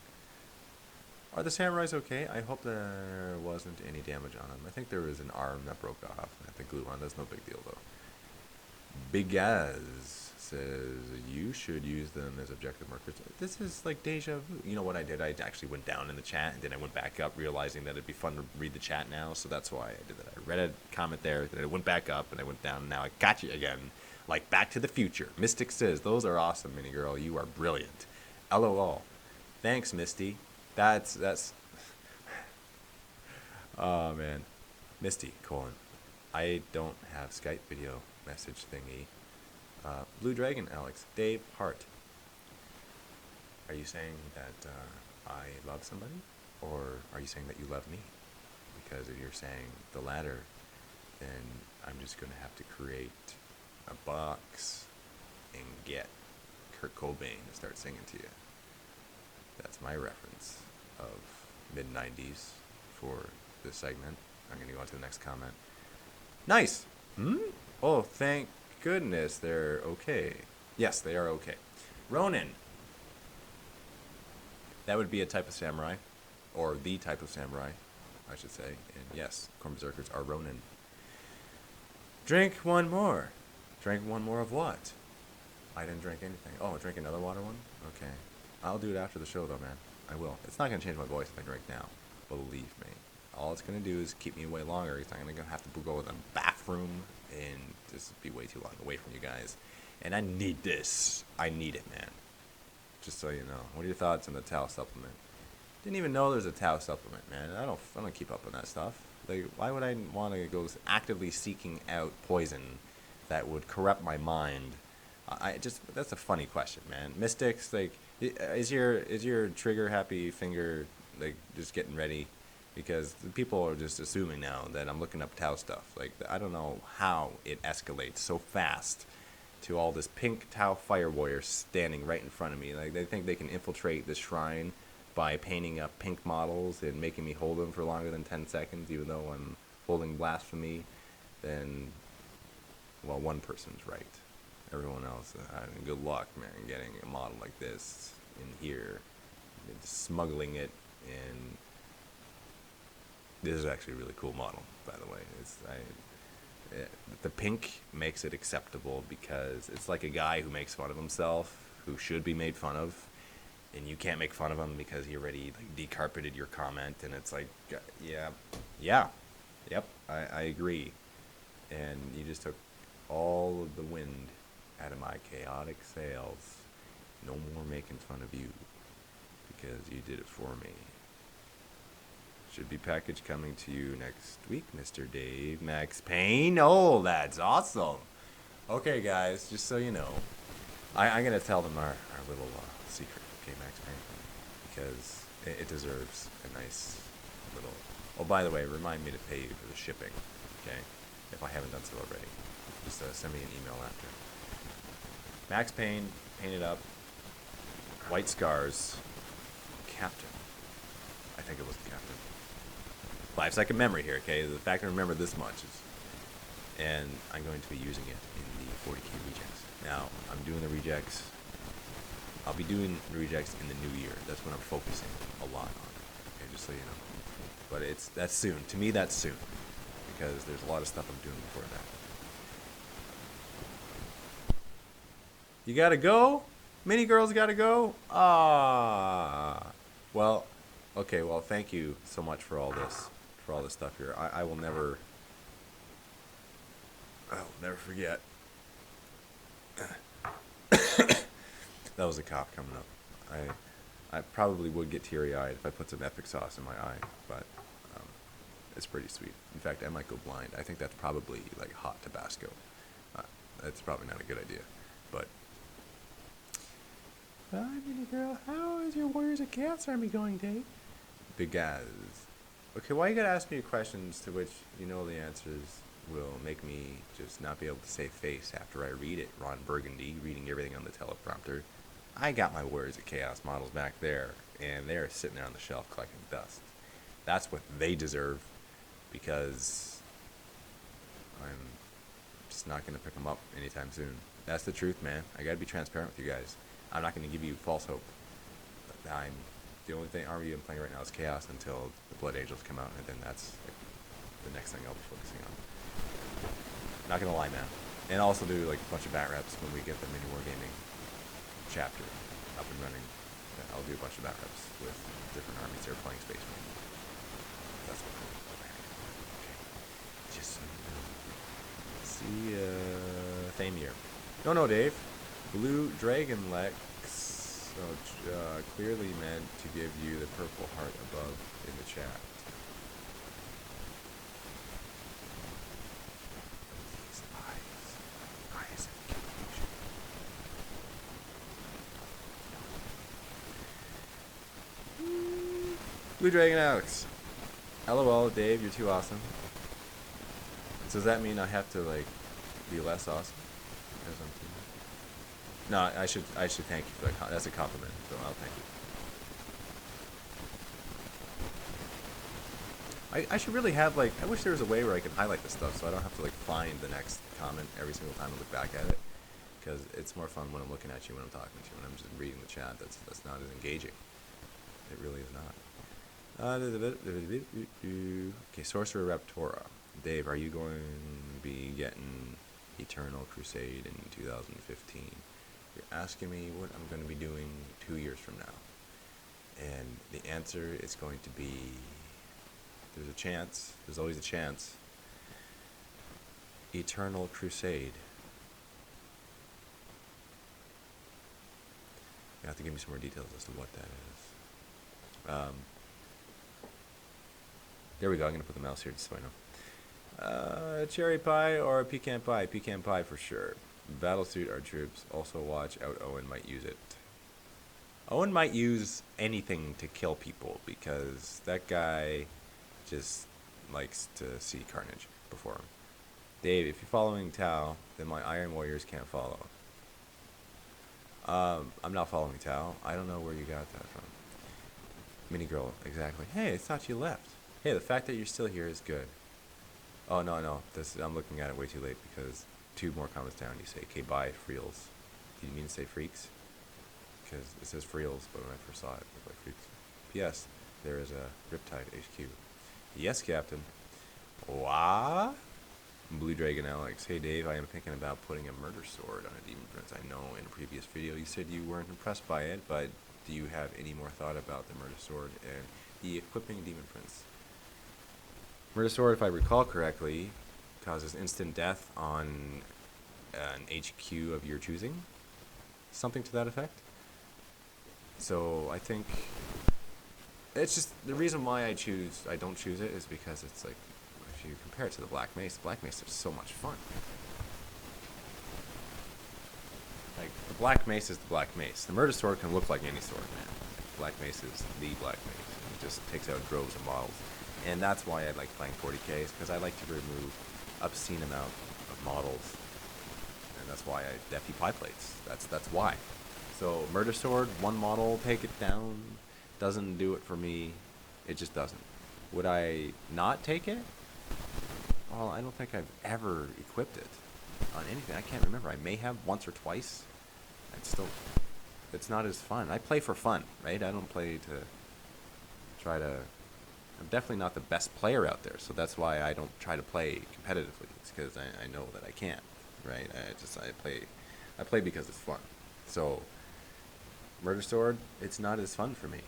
Are the samurais okay? I hope there wasn't any damage on them. I think there was an arm that broke off. I think glue on. That's no big deal, though. Big Az says, you should use them as objective markers. This is like deja vu. You know what I did? I actually went down in the chat, and then I went back up, realizing that it'd be fun to read the chat now, so that's why I did that. I read a comment there, then I went back up, and I went down, and now I got you again. Like Back to the Future. Mystic says, those are awesome, Mini Girl. You are brilliant. LOL. Thanks, Misty. That's... Oh, man. Misty, : I don't have Skype video message thingy. Blue Dragon, Alex. Dave Hart. Are you saying that I love somebody? Or are you saying that you love me? Because if you're saying the latter, then I'm just going to have to create a box and get Kurt Cobain to start singing to you. That's my reference of mid-90s for this segment. I'm going to go on to the next comment. Nice! Oh, thank goodness they're okay. Yes, they are okay. Ronin. That would be a type of samurai. Or the type of samurai, I should say. And yes, corn berserkers are Ronin. Drink one more. Drink one more of what? I didn't drink anything. Oh, drink another water one? Okay. I'll do it after the show, though, man. I will. It's not going to change my voice if I drink now. Believe me. All it's going to do is keep me way longer. It's not going to have to go to the bathroom and just be way too long away from you guys. And I need this. I need it, man. Just so you know. What are your thoughts on the Tau supplement? Didn't even know there's a Tau supplement, man. I don't keep up on that stuff. Like, why would I want to go actively seeking out poison that would corrupt my mind? That's a funny question, man. Mystics, like, is your trigger happy finger like just getting ready? Because the people are just assuming now that I'm looking up Tau stuff. Like, I don't know how it escalates so fast to all this pink Tau fire warrior standing right in front of me. Like, they think they can infiltrate the shrine by painting up pink models and making me hold them for longer than 10 seconds, even though I'm holding blasphemy. Then, well, one person's right. Everyone else, good luck, man, getting a model like this in here, smuggling it in. This is actually a really cool model, by the way. The pink makes it acceptable because it's like a guy who makes fun of himself, who should be made fun of, and you can't make fun of him because he already like decarpeted your comment, and it's like, yep, I agree. And you just took all of the wind out of my chaotic sails. No more making fun of you because you did it for me. Should be package coming to you next week, Mr. Dave. Max Payne. Oh, that's awesome. Okay, guys, just so you know, I'm going to tell them our little secret, okay, Max Payne? Because it deserves a nice little... Oh, by the way, remind me to pay you for the shipping, okay? If I haven't done so already. Just send me an email after. Max Payne, painted up, white scars, Captain. I think it was the Captain. 5-second memory here, okay? The fact I remember this much is... And I'm going to be using it in the 40K rejects. Now, I'm doing the rejects. I'll be doing the rejects in the new year. That's what I'm focusing a lot on. Okay, just so you know. But that's soon. To me, that's soon. Because there's a lot of stuff I'm doing before that. You gotta go? Mini girls gotta go? Well, okay, well, thank you so much for all this stuff here. I will never I'll never forget. That was a cough coming up. I probably would get teary-eyed if I put some epic sauce in my eye, but it's pretty sweet. In fact, I might go blind. I think that's probably like hot Tabasco. That's probably not a good idea, but. Hi, Mini Girl. How is your Warriors of Chaos Army going, Dave? Big guys. Okay, why you gotta ask me questions to which you know the answers will make me just not be able to save face after I read it? Ron Burgundy, reading everything on the teleprompter. I got my Warriors of Chaos models back there, and they're sitting there on the shelf collecting dust. That's what they deserve, because I'm just not going to pick them up anytime soon. That's the truth, man. I got to be transparent with you guys. I'm not going to give you false hope. The only army I'm playing right now is Chaos until the Blood Angels come out, and then that's like the next thing I'll be focusing on. Not going to lie, man. And also do like a bunch of bat reps when we get the MiniWarGaming chapter up and running. I'll do a bunch of bat reps with different armies that are playing Space Marine. That's what I'm planning. Okay. Just so you know. See, Thamir. No, Dave. Blue Dragon Lex clearly meant to give you the purple heart above in the chat. These eyes of confusion. Blue Dragon Alex. LOL, Dave, you're too awesome. So does that mean I have to like be less awesome? Because I'm too much? No, I should thank you for that. That's a compliment, so I'll thank you. I should really have like, I wish there was a way where I could highlight this stuff so I don't have to like find the next comment every single time I look back at it, because it's more fun when I'm looking at you, when I'm talking to you, when I'm just reading the chat. That's not as engaging. It really is not. Okay, Sorcerer Raptora. Dave, are you going to be getting Eternal Crusade in 2015? You're asking me what I'm going to be doing 2 years from now. And the answer is going to be, there's a chance, there's always a chance, Eternal Crusade. You have to give me some more details as to what that is. There we go, I'm going to put the mouse here just so I know. Cherry pie or pecan pie? Pecan pie for sure. Battlesuit our troops. Also watch out, Owen might use it. Owen might use anything to kill people because that guy just likes to see carnage before him. Dave, if you're following Tau, then my Iron Warriors can't follow. I'm not following Tau. I don't know where you got that from. Mini girl, exactly. Hey, I thought you left. Hey, the fact that you're still here is good. Oh, no. I'm looking at it way too late because 2 more comments down you say, okay, bye, Freels. Did you mean to say freaks? Because it says Freels, but when I first saw it, it looked like freaks. P.S. There is a Riptide HQ. Yes, Captain. Wah? Blue Dragon Alex. Hey, Dave, I am thinking about putting a murder sword on a Demon Prince. I know in a previous video you said you weren't impressed by it, but do you have any more thought about the murder sword and the equipping Demon Prince? Murder sword, if I recall correctly, causes instant death on an HQ of your choosing. Something to that effect. So I think it's just the reason why I don't choose it is because it's like, if you compare it to the Black Mace is so much fun. Like, the Black Mace is the Black Mace. The Murder Sword can look like any sword, man. Black Mace is the Black Mace. It just takes out droves of models. And that's why I like playing 40Ks, because I like to remove obscene amount of models. And that's why I FE pie plates. That's why. So, Murder Sword, 1 model, take it down, doesn't do it for me. It just doesn't. Would I not take it? Well, I don't think I've ever equipped it on anything. I can't remember. I may have once or twice. It's not as fun. I play for fun, right? I don't play to try to... I'm definitely not the best player out there, so that's why I don't try to play competitively. It's because I know that I can't, right? I play because it's fun. So, Murder Sword, it's not as fun for me.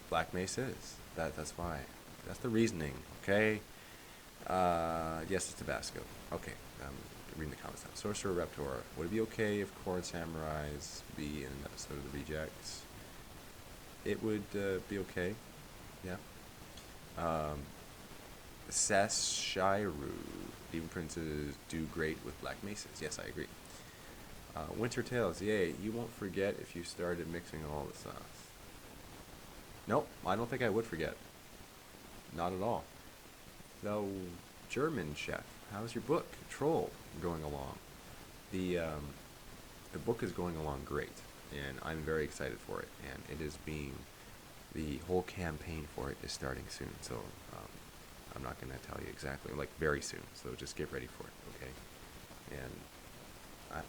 Black Mace is. That's why. That's the reasoning, okay? Yes, it's Tabasco. Okay, reading the comments now. Sorcerer Raptor. Would it be okay if Core Samurais be in an episode of the Rejects? It would be okay. Yeah. Sashiru. Demon Princes do great with Black Maces. Yes, I agree. Winter Tales. Yay. You won't forget if you started mixing all the sauce. Nope. I don't think I would forget. Not at all. So, German Chef. How's your book, Troll, going along? The book is going along great, and I'm very excited for it. And it is the whole campaign for it is starting soon. So I'm not going to tell you exactly, like very soon. So just get ready for it, okay? And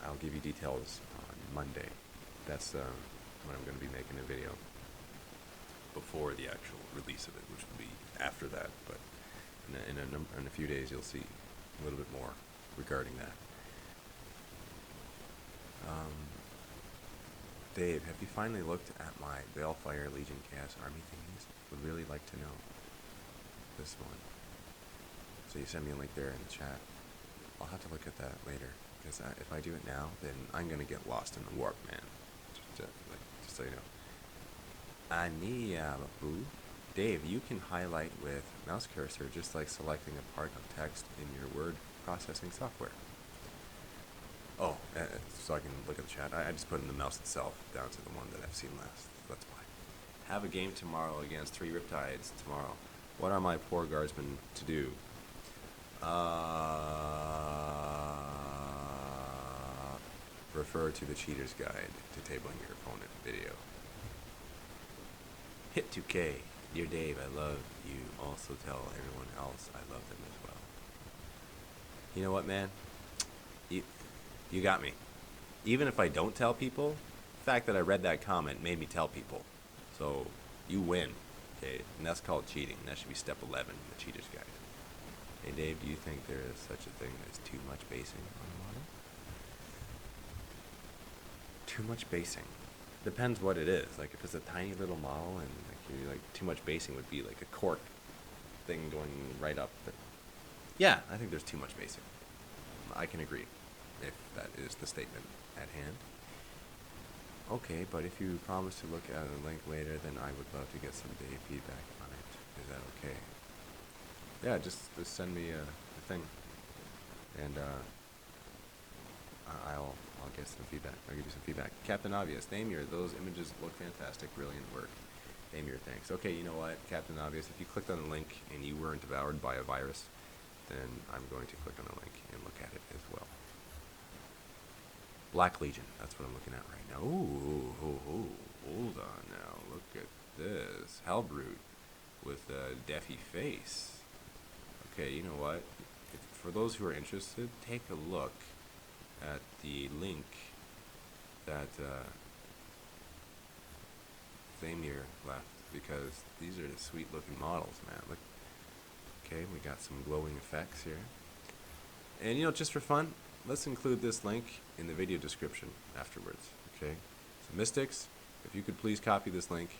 I'll give you details on Monday. That's when I'm going to be making a video before the actual release of it, which will be after that. But in a few days, you'll see a little bit more regarding that. Dave, have you finally looked at my Balefire Legion Chaos Army thingies? Would really like to know this one. So you send me a link there in the chat. I'll have to look at that later, because if I do it now, then I'm gonna get lost in the warp, man. Just so you know. Aniyabu. Dave, you can highlight with mouse cursor just like selecting a part of text in your word processing software. Oh, so I can look at the chat. I just put in the mouse itself down to the one that I've seen last. That's why. Have a game tomorrow against 3 Riptides tomorrow. What are my poor guardsmen to do? Refer to the Cheater's Guide to tabling your opponent video. Hit 2K. Dear Dave, I love you. Also tell everyone else I love them as well. You know what, man? You got me. Even if I don't tell people, the fact that I read that comment made me tell people. So, you win. Okay, and that's called cheating. That should be step 11 in the Cheater's Guide. Hey Dave, do you think there is such a thing as too much basing on a model? Too much basing. Depends what it is. Like if it's a tiny little model and like too much basing would be like a cork thing going right up. But yeah, I think there's too much basing. I can agree if that is the statement at hand. Okay, but if you promise to look at a link later, then I would love to get some Dave feedback on it. Is that okay? Yeah, just send me a thing, and I'll get some feedback. I'll give you some feedback. Captain Obvious, Thamir, those images look fantastic. Brilliant work. Thamir, thanks. Okay, you know what, Captain Obvious, if you clicked on the link and you weren't devoured by a virus, then I'm going to click on the link and look at it as well. Black Legion, that's what I'm looking at right now. Ooh, hold on now. Look at this. Hellbrute with a deafy face. Okay, you know what? For those who are interested, take a look at the link that Thamir left, because these are the sweet looking models, man. Look. Okay, we got some glowing effects here. And you know, just for fun, let's include this link in the video description afterwards, okay? So Mystics, if you could please copy this link,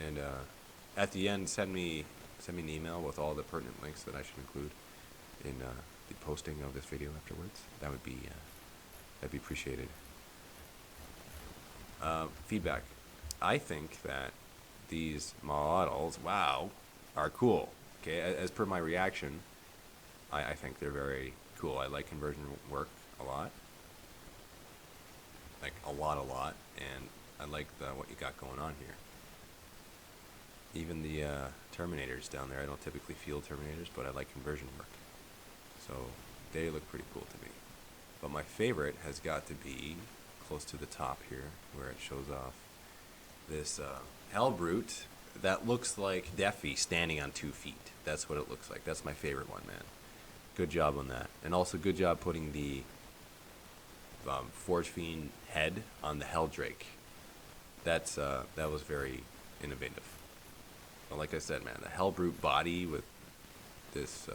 and at the end send me an email with all the pertinent links that I should include in the posting of this video afterwards. That would be that'd be appreciated. Feedback. I think that these models, wow, are cool. Okay, as per my reaction, I think they're very cool. I like conversion work a lot. Like a lot, and I like what you got going on here. Even the Terminators down there, I don't typically field Terminators, but I like conversion work. So they look pretty cool to me. But my favorite has got to be close to the top here, where it shows off this Hellbrute that looks like Deafy standing on 2 feet. That's what it looks like. That's my favorite one, man. Good job on that. And also good job putting the Forge Fiend head on the Helldrake. That was very innovative. But like I said, man, the Hellbrute body with this,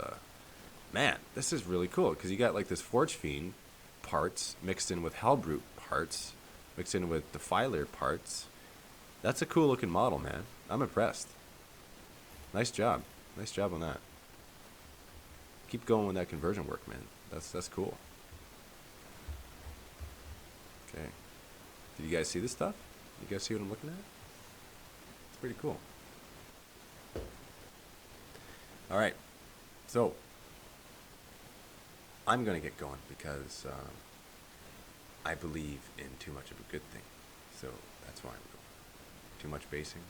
man, this is really cool, because you got like this Forge Fiend parts mixed in with Hellbrute parts, mixed in with Defiler parts. That's a cool looking model, man. I'm impressed. Nice job. Nice job on that. Keep going with that conversion work, man. That's cool. Okay. Did you guys see this stuff? You guys see what I'm looking at? It's pretty cool. All right. So I'm gonna get going because I believe in too much of a good thing. So that's why I'm going. Too much basing.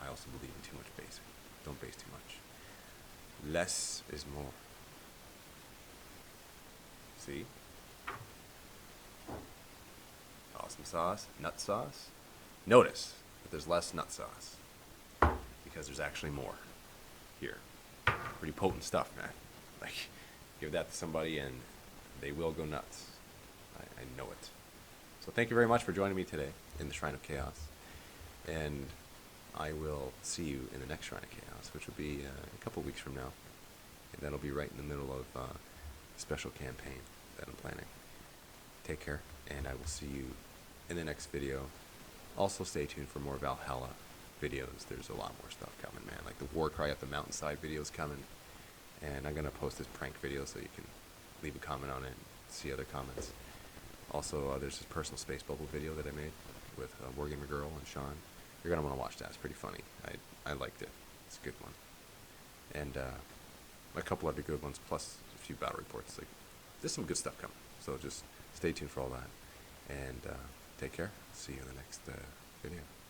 I also believe in too much basing. Don't base too much. Less is more. See? Awesome sauce, nut sauce. Notice that there's less nut sauce because there's actually more here. Pretty potent stuff, man. Like, give that to somebody and they will go nuts. I know it. So thank you very much for joining me today in the Shrine of Chaos. And I will see you in the next Shrine of Chaos, which will be a couple weeks from now. And that'll be right in the middle of a special campaign that I'm planning. Take care, and I will see you in the next video. Also stay tuned for more Valhalla videos. There's a lot more stuff coming, man. Like the War Cry Up the Mountainside video's coming. And I'm going to post this prank video so you can leave a comment on it and see other comments. Also, there's this personal space bubble video that I made with Wargamer Girl and Sean. You're going to want to watch that. It's pretty funny. I liked it. It's a good one. And a couple other good ones, plus a few battle reports. Like, there's some good stuff coming. So just stay tuned for all that. And take care. See you in the next video.